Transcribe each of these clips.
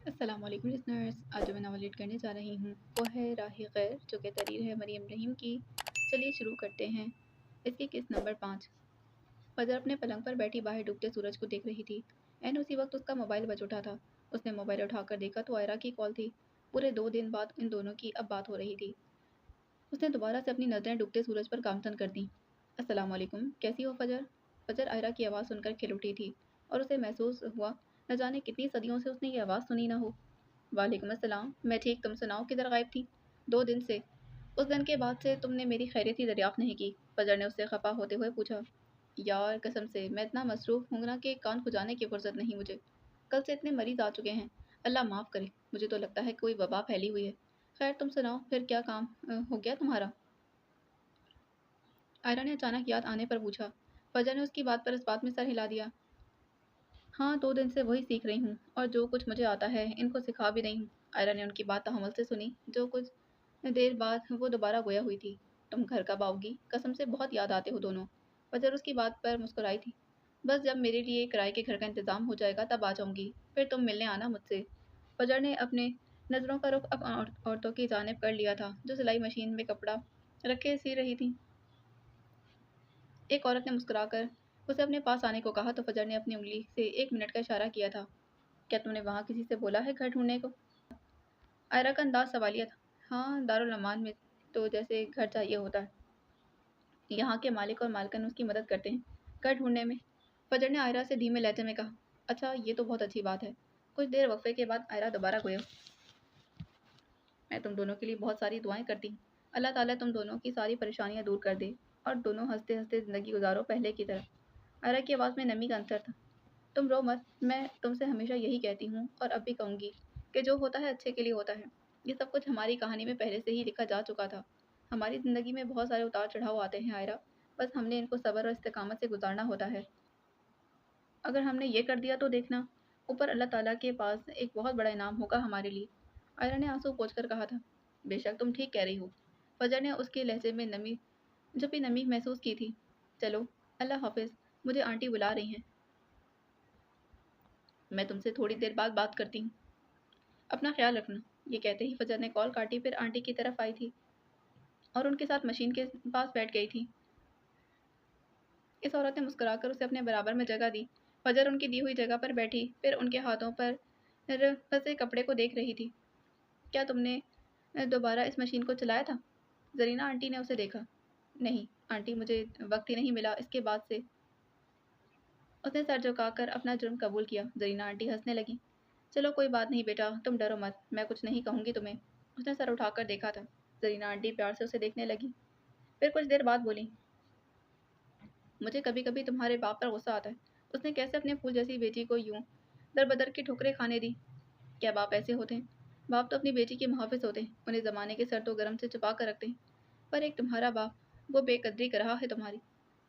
السلام علیکم لسنرز، آج جو میں ناول ریڈ کرنے جا رہی ہوں وہ ہے راہ غیر، جو کہ تحریر ہے مریم رحیم کی۔ چلیے شروع کرتے ہیں۔ اس کی قسط نمبر 5۔ فجر اپنے پلنگ پر بیٹھی باہر ڈوبتے سورج کو دیکھ رہی تھی۔ اسی وقت اس کا موبائل بج اٹھا تھا۔ اس نے موبائل اٹھا کر دیکھا تو آئرہ کی کال تھی۔ پورے 2 دن بعد ان دونوں کی اب بات ہو رہی تھی۔ اس نے دوبارہ سے اپنی نظریں ڈوبتے سورج پر گامزن کر دیں۔ السلام علیکم، کیسی ہو فجر؟ فجر آئرہ کی آواز سن کر کھل اٹھی تھی اور اسے محسوس ہوا نہ جانے کتنی صدیوں سے اس نے یہ آواز سنی نہ ہو۔ وعلیکم السلام، میں ٹھیک، تم سناؤ کدھر غائب تھی؟ 2 دن سے۔ اس دن کے بعد سے تم نے میری خیریت ہی دریافت نہیں کی؟ فجر نے اس سے خفا ہوتے ہوئے پوچھا۔ یار قسم سے میں اتنا مصروف ہوں نا کہ کان کھجانے کی فرصت نہیں مجھے۔ کل سے اتنے مریض آ چکے ہیں، اللہ معاف کرے، مجھے تو لگتا ہے کوئی وبا پھیلی ہوئی ہے۔ خیر تم سناؤ، پھر کیا کام ہو گیا تمہارا؟ آئرہ نے اچانک یاد آنے پر پوچھا۔ فجر نے اس کی بات پر اس بات میں سر ہلا دیا۔ ہاں 2 دن سے وہی سیکھ رہی ہوں، اور جو کچھ مجھے آتا ہے ان کو سکھا بھی رہی ہوں۔ آئرہ نے ان کی بات تحمل سے سنی۔ جو کچھ دیر بعد وہ دوبارہ گویا ہوئی تھی۔ تم گھر کب آؤ گی؟ قسم سے بہت یاد آتے ہو دونوں۔ فجر اس کی بات پر مسکرائی تھی۔ بس جب میرے لیے کرائے کے گھر کا انتظام ہو جائے گا تب آ جاؤں گی، پھر تم ملنے آنا مجھ سے۔ فجر نے اپنے نظروں کا رخ اب عورتوں کی جانب کر لیا تھا جو سلائی مشین میں کپڑا رکھے سی رہی تھیں۔ ایک عورت نے مسکرا کر اسے اپنے پاس آنے کو کہا تو فجر نے اپنی انگلی سے 1 منٹ کا اشارہ کیا تھا۔ کیا تم نے وہاں کسی سے بولا ہے گھر ڈھونڈنے کو؟ آئرہ کا انداز سوالیہ تھا۔ ہاں دارالامان میں تو جیسے گھر چاہیے ہوتا ہے، یہاں کے مالک اور مالکن اس کی مدد کرتے ہیں گھر ڈھونڈنے میں۔ فجر نے آئرہ سے دھیمے لہجے میں کہا۔ اچھا یہ تو بہت اچھی بات ہے۔ کچھ دیر وقفے کے بعد آئرہ دوبارہ گویا۔ میں تم دونوں کے لیے بہت ساری دعائیں کرتی ہوں، اللہ تعالیٰ تم دونوں کی ساری پریشانیاں دور کر دے اور دونوں ہنستے ہنستے زندگی گزارو پہلے کی طرح۔ آئرہ کی آواز میں نمی کا عنصر تھا۔ تم رو مت، میں تم سے ہمیشہ یہی کہتی ہوں اور اب بھی کہوں گی کہ جو ہوتا ہے اچھے کے لیے ہوتا ہے۔ یہ سب کچھ ہماری کہانی میں پہلے سے ہی لکھا جا چکا تھا۔ ہماری زندگی میں بہت سارے اتار چڑھاؤ آتے ہیں آئرہ، بس ہم نے ان کو صبر اور استقامت سے گزارنا ہوتا ہے۔ اگر ہم نے یہ کر دیا تو دیکھنا، اوپر اللہ تعالیٰ کے پاس ایک بہت بڑا انعام ہوگا ہمارے لیے۔ آئرہ نے آنسو پوچھ کر کہا تھا۔ بے شک تم ٹھیک کہہ رہی ہو۔ فجر نے اس کے لہجے میں نمی محسوس کی تھی۔ چلو اللہ حافظ، مجھے آنٹی بلا رہی ہیں، میں تم سے تھوڑی دیر بعد بات کرتی ہوں، اپنا خیال رکھنا۔ یہ کہتے ہی فجر نے کال کاٹی، پھر آنٹی کی طرف آئی تھی اور ان کے ساتھ مشین کے پاس بیٹھ گئی تھی۔ اس عورت نے مسکرا کر اسے اپنے برابر میں جگہ دی۔ فجر ان کی دی ہوئی جگہ پر بیٹھی، پھر ان کے ہاتھوں پر پھنسے کپڑے کو دیکھ رہی تھی۔ کیا تم نے دوبارہ اس مشین کو چلایا تھا؟ زرینہ آنٹی نے اسے دیکھا۔ نہیں آنٹی، مجھے وقت ہی نہیں ملا اس کے بعد سے۔ اس نے سر جھکا کر اپنا جرم قبول کیا۔ زرینہ آنٹی ہنسنے لگی۔ چلو کوئی بات نہیں بیٹا، تم ڈرو مت، میں کچھ نہیں کہوں گی تمہیں۔ اس نے سر اٹھا کر دیکھا تھا۔ زرینہ آنٹی پیار سے اسے دیکھنے لگی، پھر کچھ دیر بعد بولی۔ مجھے کبھی کبھی تمہارے باپ پر غصہ آتا ہے، اس نے کیسے اپنے پھول جیسی بیٹی کو یوں در بدر کی ٹھوکریں کھانے دی۔ کیا باپ ایسے ہوتے ہیں؟ باپ تو اپنی بیٹی کے محافظ ہوتے ہیں، انہیں زمانے کے سرد و گرم سے چھپا کر رکھتے ہیں، پر ایک تمہارا باپ، وہ بے قدری کر رہا ہے تمہاری۔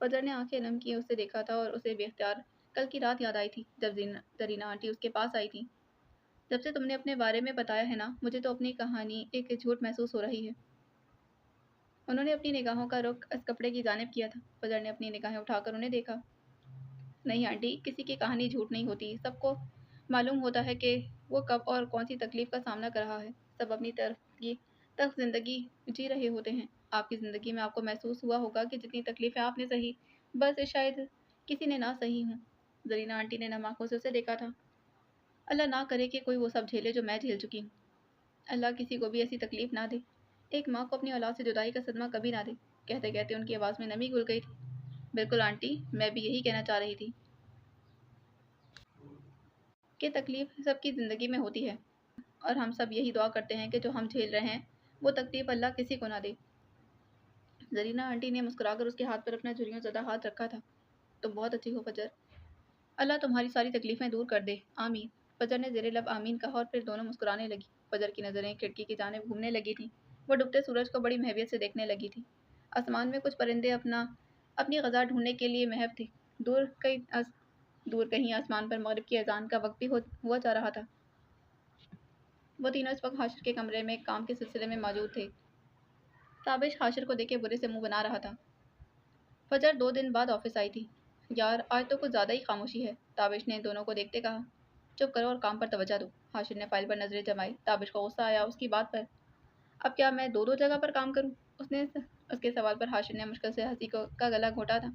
فجر نے آنکھیں نم کیے اسے دیکھا تھا اور اسے بے اختیار کل کی رات یاد آئی تھی جب زرینہ آنٹی اس کے پاس آئی تھی۔ جب سے تم نے اپنے بارے میں بتایا ہے نا، مجھے تو اپنی کہانی ایک جھوٹ محسوس ہو رہی ہے۔ انہوں نے اپنی نگاہوں کا رخ اس کپڑے کی جانب کیا تھا۔ فجر نے اپنی نگاہیں اٹھا کر انہیں دیکھا۔ نہیں آنٹی، کسی کی کہانی جھوٹ نہیں ہوتی، سب کو معلوم ہوتا ہے کہ وہ کب اور کون سی تکلیف کا سامنا کر رہا ہے۔ سب اپنی طرف کی تلخ زندگی جی رہے ہوتے ہیں۔ آپ کی زندگی میں آپ کو محسوس ہوا ہوگا کہ جتنی تکلیفیں آپ نے سہی، بس شاید کسی نے نہ سہی ہوں۔ زرینہ آنٹی نے نم آنکھوں سے اسے دیکھا تھا۔ اللہ نہ کرے کہ کوئی وہ سب جھیلے جو میں جھیل چکی ہوں۔ اللہ کسی کو بھی ایسی تکلیف نہ دے۔ ایک ماں کو اپنی اولاد سے جدائی کا صدمہ کبھی نہ دے۔ کہتے کہتے ان کی آواز میں نمی گھل گئی تھی۔ بالکل آنٹی، میں بھی یہی کہنا چاہ رہی تھی کہ تکلیف سب کی زندگی میں ہوتی ہے، اور ہم سب یہی دعا کرتے ہیں کہ جو ہم جھیل رہے ہیں وہ تکلیف اللہ کسی کو نہ دے۔ زرینہ آنٹی نے مسکرا کر اس کے ہاتھ پر اپنا جھریوں زدہ ہاتھ رکھا تھا۔ تم بہت اچھی ہو فجر، اللہ تمہاری ساری تکلیفیں دور کر دے، آمین۔ فجر نے زیر لب آمین کہا اور پھر دونوں مسکرانے لگی۔ فجر کی نظریں کھڑکی کی جانب گھومنے لگی تھیں۔ وہ ڈوبتے سورج کو بڑی محبت سے دیکھنے لگی تھی۔ آسمان میں کچھ پرندے اپنی غذا ڈھونڈنے کے لیے محو تھے۔ دور کہیں آسمان پر مغرب کی اذان کا وقت بھی ہوا جا رہا تھا۔ وہ تینوں اس وقت حاشر کے کمرے میں کام کے سلسلے میں موجود تھے۔ تابش حاشر کو دیکھے برے سے منہ بنا رہا تھا۔ فجر 2 دن بعد آفس آئی تھی۔ یار آج تو کچھ زیادہ ہی خاموشی ہے، تابش نے دونوں کو دیکھتے کہا۔ चुप करो और काम पर तवज्जो दो। हाशिर ने फाइल पर नजरें जमाई। ताबिश को गुस्सा आया उसकी बात पर। अब क्या मैं दो दो जगह पर काम करूं? उसके सवाल पर हाशिर ने मुश्किल से हंसी का गला घोटा था।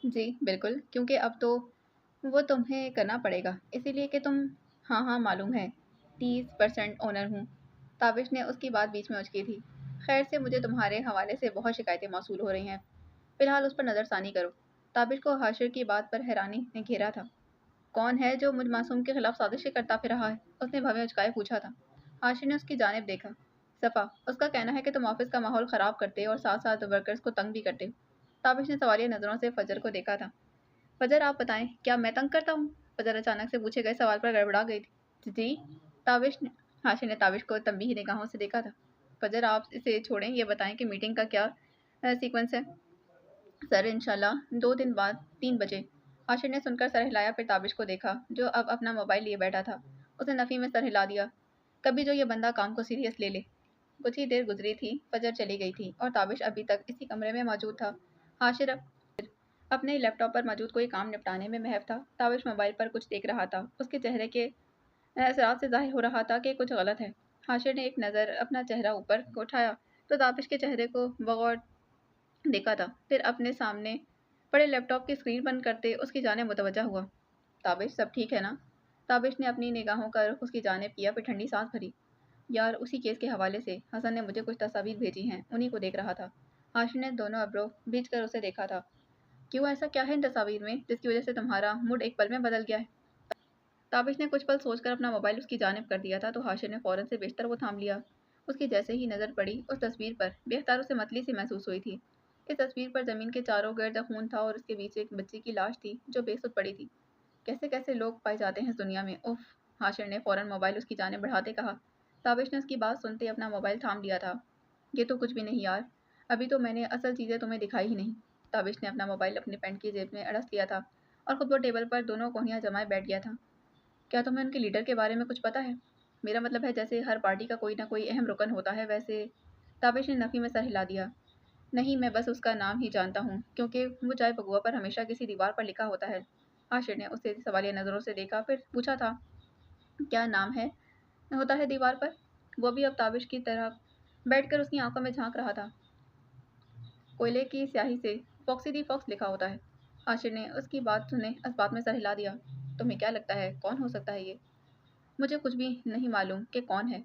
जी बिल्कुल, क्योंकि अब तो वो तुम्हें करना पड़ेगा, इसीलिए कि तुम। हाँ हाँ मालूम है, 30% ओनर हूँ। ताबिश ने उसकी बात बीच में उचकी थी। खैर से मुझे तुम्हारे हवाले से बहुत शिकायतें मौसूल हो रही हैं, फिलहाल उस पर नज़रसानी करो। ताबिश को हाशिर की बात पर हैरानी ने घेरा था। कौन है जो मुझ मासूम के खिलाफ साजिशें करता फिर रहा है? उसने भवें उचकाए पूछा था। हाशिर ने उसकी जानिब देखा। सफ़ा, उसका कहना है कि तुम ऑफिस का माहौल ख़राब करते हो और साथ साथ वर्कर्स को तंग भी करते हो। ताबिश ने सवालिया नज़रों से फजर को देखा था। फजर आप बताएं, क्या मैं तंग करता हूँ? फजर अचानक से पूछे गए सवाल पर गड़बड़ा गई थी। जी। ताबिश ने हाशिर ने ताबिश को तंबीही निगाहों से देखा था। फजर आप इसे छोड़ें, ये बताएं कि मीटिंग का क्या सीक्वेंस है? सर इंशाल्लाह 2 दिन बाद 3 बजे। हाशिर ने सुनकर सर हिलाया, फिर ताबिश को देखा जो अब अपना मोबाइल लिए बैठा था। उसने नफ़ी में सर हिला दिया। कभी जो ये बंदा काम को सीरियस ले ले। कुछ ही देर गुजरी थी, फजर चली गई थी और ताबिश अभी तक इसी कमरे में मौजूद था। हाशिर अपने लैपटॉप पर मौजूद कोई काम निपटाने में महव था। ताबिश मोबाइल पर कुछ देख रहा था। उसके चेहरे के असरात से ज़ाहिर हो रहा था कि कुछ गलत है। हाशिर ने एक नज़र अपना चेहरा ऊपर उठाया तो ताबिश के चेहरे को बगौर देखा था, फिर अपने सामने पड़े लैपटॉप की स्क्रीन बंद करते उसकी जानिब मुतवज्जा हुआ। ताबिश सब ठीक है ना? ताबिश ने अपनी निगाहों का रुख उसकी जानिब किया, फिर ठंडी सांस भरी। यार उसी केस के हवाले से हसन ने मुझे कुछ तस्वीर भेजी हैं, उन्हीं को देख रहा था। हाशिर ने दोनों अब्रो भींच कर उसे देखा था। क्यों, ऐसा क्या है इन तस्वीर में जिसकी वजह से तुम्हारा मूड एक पल में बदल गया है? ताबिश ने कुछ पल सोचकर अपना मोबाइल उसकी जानिब कर दिया था तो हाशिर ने फौरन से बिस्तर को थाम लिया। उसकी जैसे ही नज़र पड़ी उस तस्वीर पर, बेख्तियार उसे मतली सी महसूस हुई थी। इस तस्वीर पर ज़मीन के चारों गर्द खून था और उसके बीच एक बच्ची की लाश थी जो बेसुध पड़ी थी। कैसे कैसे लोग पाए जाते हैं इस दुनिया में, उफ। हाशिर ने फौरन मोबाइल उसकी जानिब बढ़ाते कहा। ताबिश ने उसकी बात सुनते अपना मोबाइल थाम लिया था। ये तो कुछ भी नहीं यार, अभी तो मैंने असल चीज़ें तुम्हें दिखाई ही नहीं। ताबिश ने अपना मोबाइल अपनी पैंट की जेब में अड़स लिया था और खुद वो टेबल पर दोनों कोहनियाँ जमाए बैठ गया था। क्या तुम्हें उनके लीडर के बारे में कुछ पता है? मेरा मतलब है जैसे हर पार्टी का कोई ना कोई अहम रुकन होता है वैसे। ताबिश ने नफ़ी में सर हिला दिया। नहीं, मैं बस उसका नाम ही जानता हूँ क्योंकि वो चाय पगुआ पर हमेशा किसी दीवार पर लिखा होता है। हाशिर ने उसे सवालिया नज़रों से देखा, फिर पूछा था, क्या नाम है होता है दीवार पर? वो भी अब ताबिश की तरह बैठकर उसकी आंखों में झांक रहा था। कोयले की स्याही से फॉक्सी दी फॉक्स लिखा होता है। हाशिर ने उसकी बात सुने इस बात में सर हिला दिया। तुम्हें क्या लगता है कौन हो सकता है ये? मुझे कुछ भी नहीं मालूम कि कौन है।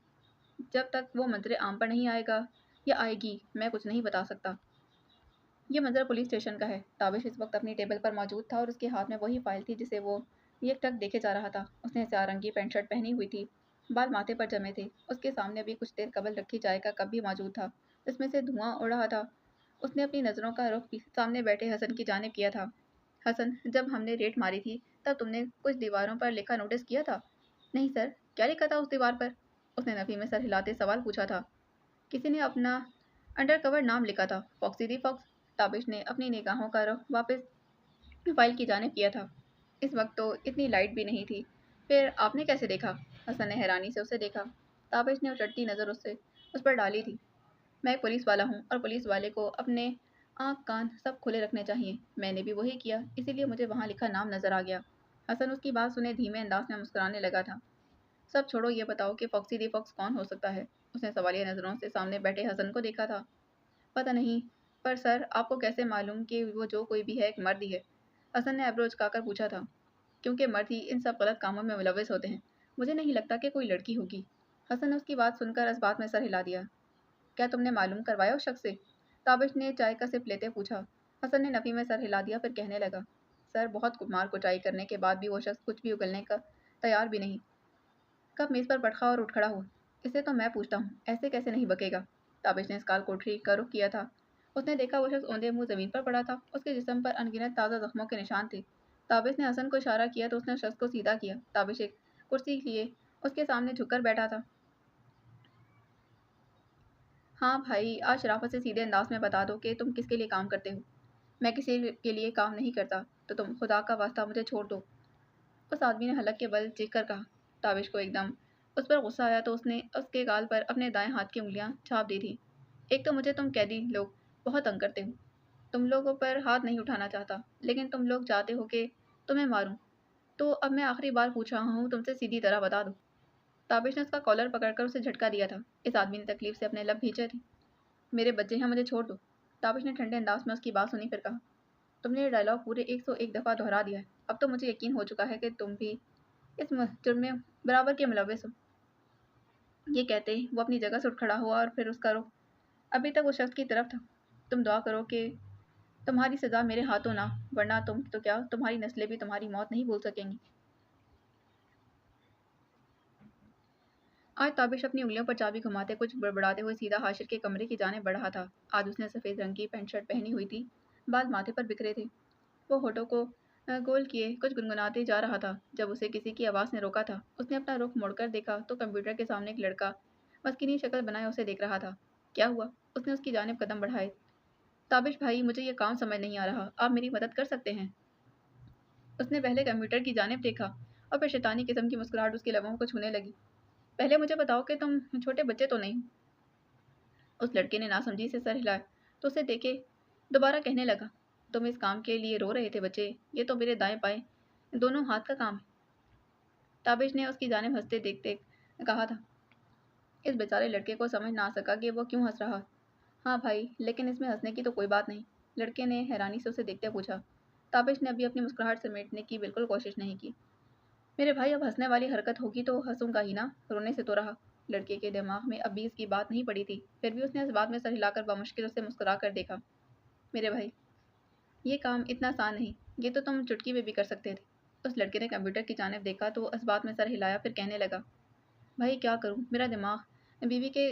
जब तक वो मंजर आम पर नहीं आएगा या आएगी, मैं कुछ नहीं बता सकता। ये मंजर पुलिस स्टेशन का है। ताबिश इस वक्त अपनी टेबल पर मौजूद था और उसके हाथ में वही फाइल थी जिसे वो एकटक देखे जा रहा था। उसने चार रंगी पैंट शर्ट पहनी हुई थी, बाल माथे पर जमे थे। उसके सामने भी कुछ देर कबल रखी चाय का कप भी मौजूद था जिसमें से धुआं उड़ रहा था। उसने अपनी नज़रों का रुख सामने बैठे हसन की जानिब किया था। हसन, जब हमने रेड मारी थी तब तुमने कुछ दीवारों पर लिखा नोटिस किया था? नहीं सर, क्या लिखा था उस दीवार पर? उसने नफ़ी में सर हिलाते सवाल पूछा था। किसी ने अपना अंडरकवर नाम लिखा था, फॉक्सी दी फॉक्स। ताबिश ने अपनी निगाहों का रुख वापस फाइल की जानिब किया था। इस वक्त तो इतनी लाइट भी नहीं थी। फिर आपने कैसे देखा? हसन ने हैरानी से उसे देखा। ताबिश ने उचटती नज़र उस पर डाली थी। मैं एक पुलिस वाला हूँ और पुलिस वाले को अपने आँख कान सब खुले रखने चाहिए। मैंने भी वही किया, इसीलिए मुझे वहाँ लिखा नाम नज़र आ गया। हसन उसकी बात सुने धीमे अंदाज में मुस्कुराने लगा था। सब छोड़ो, ये बताओ कि फॉक्सी दी फॉक्स कौन हो सकता है? उसने सवालिया नज़रों से सामने बैठे हसन को देखा था। पता नहीं, पर सर आपको कैसे मालूम कि वो जो कोई भी है एक मर्द ही है? हसन ने एब्रो उचकाकर पूछा था। क्योंकि मर्द ही इन सब गलत कामों में मुलविस होते हैं। मुझे नहीं लगता कि कोई लड़की होगी। हसन ने उसकी बात सुनकर इस बात में सर हिला दिया। क्या तुमने मालूम करवाया उस शख्स से? ताबिश ने चाय का सिप लेते पूछा। हसन ने नफ़ी में सर हिला दिया, फिर कहने लगा, सर बहुत मार कुटाई करने के बाद भी वो शख्स कुछ भी उगलने का तैयार भी नहीं। कब मेज़ पर पटखा और उठ खड़ा हुआ। इसे तो मैं पूछता हूँ, ऐसे कैसे नहीं बकेगा? ताबिश ने स्काल कोठरी का रुख किया था। उसने देखा वो शख्स औंधे मुंह जमीन पर पड़ा था। उसके जिस्म पर अनगिनत ताज़ा जख्मों के निशान थे। ताबिश ने हसन को इशारा किया तो उसने उस शख्स को सीधा किया। ताबिश एक कुर्सी लिए उसके सामने झुककर बैठा था। हाँ भाई, आज शराफत से सीधे अंदाज में बता दो कि तुम किसके लिए काम करते हो। मैं किसी के लिए काम नहीं करता, तो तुम खुदा का वास्ता मुझे छोड़ दो। उस आदमी ने हलक के बल चीख कर कहा। ताबिश को एकदम उस पर गुस्सा आया तो उसने उसके गाल पर अपने दाएं हाथ की उंगलियां छाप दी थी। एक तो मुझे तुम कैदी लोग बहुत तंग करते हो। तुम लोगों पर हाथ नहीं उठाना चाहता, लेकिन तुम लोग चाहते हो कि तुम्हें मारूं। तो अब मैं आखिरी बार पूछ रहा हूँ, तुमसे सीधी तरह बता दो। ताबिश ने उसका कॉलर पकड़कर उसे झटका दिया था। इस आदमी ने तकलीफ से अपने लब भींचे थे। मेरे बच्चे हैं, मुझे छोड़ दो। ताबिश ने ठंडे अंदाज में उसकी बात सुनी, फिर कहा, तुमने ये डायलॉग पूरे 101 दफ़ा दोहरा दिया है। अब तो मुझे यकीन हो चुका है कि तुम भी इस जुर्म में बराबर के मुलव्विस हो। ये कहते ही वो अपनी जगह से उठ खड़ा हुआ और फिर उसका रुख अभी तक उस शख्स की तरफ था। तुम दुआ करो कि तुम्हारी सज़ा मेरे हाथों ना, वरना तुम तो क्या, तुम्हारी नस्लें भी तुम्हारी मौत नहीं भूल सकेंगी। आज ताबिश अपनी उंगलियों पर चाबी घुमाते कुछ बड़बड़ाते हुए सीधा हाशिर के कमरे की जाने बढ़ रहा था। आज उसने सफ़ेद रंग की पैंट शर्ट पहनी हुई थी, बाल माथे पर बिखरे थे। वो होठों को गोल किए कुछ गुनगुनाते जा रहा था। जब उसे किसी की आवाज़ ने रोका था, उसने अपना रुख मुड़कर देखा तो कंप्यूटर के सामने एक लड़का मस्किनी शक्ल बनाए उसे देख रहा था। क्या हुआ? उसने उसकी जानिब कदम बढ़ाए। ताबिश भाई, मुझे ये काम समझ नहीं आ रहा, आप मेरी मदद कर सकते हैं? उसने पहले कंप्यूटर की जानिब देखा और फिर शैतानी किस्म की मुस्कुराहट उसके लबों को छूने लगी। पहले मुझे बताओ कि तुम छोटे बच्चे तो नहीं? उस लड़के ने नासमझी से सर हिलाया तो उसे देखे दोबारा कहने लगा, तुम इस काम के लिए रो रहे थे बच्चे? ये तो मेरे दाएं बाएं दोनों हाथ का काम है। ताबिश ने उसकी जानिब हंसते देखते कहा था। इस बेचारे लड़के को समझ ना आ सका कि वो क्यों हंस रहा। हाँ भाई, लेकिन इसमें हंसने की तो कोई बात नहीं, लड़के ने हैरानी से उसे देखते पूछा। ताबिश ने अभी अपनी मुस्कुराहट समेटने की बिल्कुल कोशिश नहीं की। मेरे भाई, अब हंसने वाली हरकत होगी तो हंसूंगा ही ना, रोने से तो रहा। लड़के के दिमाग में अभी इसकी बात नहीं पड़ी थी, फिर भी उसने इस बात में सर हिलाकर बामुश्किल उसे मुस्कुरा कर देखा। मेरे भाई, ये काम इतना आसान नहीं, ये तो तुम चुटकी में भी कर सकते थे। उस लड़के ने कंप्यूटर की जानिब देखा तो इस बात में सर हिलाया, फिर कहने लगा, भाई क्या करूं, बीवी के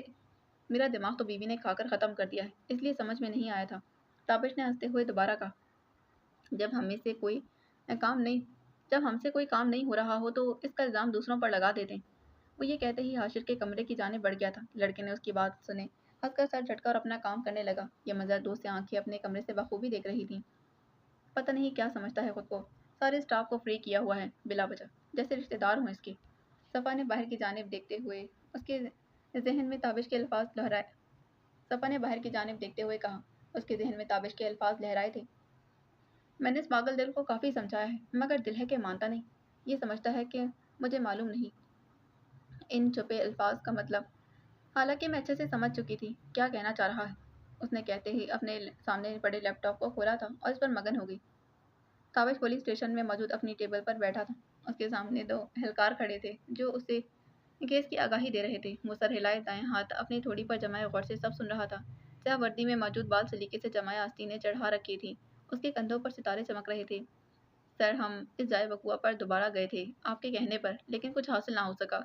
मेरा दिमाग तो बीवी ने खाकर ख़त्म कर दिया है, इसलिए समझ में नहीं आया था। ताबिश ने हंसते हुए दोबारा कहा, जब हमें से कोई काम नहीं जब हमसे कोई काम नहीं हो रहा हो तो इसका इल्ज़ाम दूसरों पर लगा देते हैं। वो ये कहते ही हाशिर के कमरे की जानिब बढ़ गया था। लड़के ने उसकी बात सुने, हंसकर सर झटका और अपना काम करने लगा। ये मंजर दूर से आंखें अपने कमरे से बखूबी देख रही थीं। पता नहीं क्या समझता है खुद को, सारे स्टाफ को फ्री किया हुआ है बिला वजह, जैसे रिश्तेदार हों इसके। सफ़ा ने बाहर की जानिब देखते हुए उसके जहन में ताबिश के अल्फाज लहराए सफ़ा ने बाहर की जानिब देखते हुए कहा। उसके जहन में ताबिश के अल्फाज लहराए थे। मैंने इस पागल दिल को काफ़ी समझाया है, मगर दिल है कि मानता नहीं। ये समझता है कि मुझे मालूम नहीं इन छुपे अल्फाज का मतलब। हालांकि मैं अच्छे से समझ चुकी थी क्या कहना चाह रहा है। उसने कहते ही अपने सामने पड़े लैपटॉप को खोला था और इस पर मगन हो गई। ताबिश पुलिस स्टेशन में मौजूद अपनी टेबल पर बैठा था। उसके सामने दो एहलकार खड़े थे जो उसे केस की आगाही दे रहे थे। वो सर हिलाए दाएं हाथ अपनी थोड़ी पर जमाए गौर से सब सुन रहा था। जहाँ वर्दी में मौजूद बाल सलीके से जमाए आस्तीनें चढ़ा रखी थी, उसके कंधों पर सितारे चमक रहे थे। सर, हम इस जाए वकुआ पर दोबारा गए थे आपके कहने पर, लेकिन कुछ हासिल ना हो सका।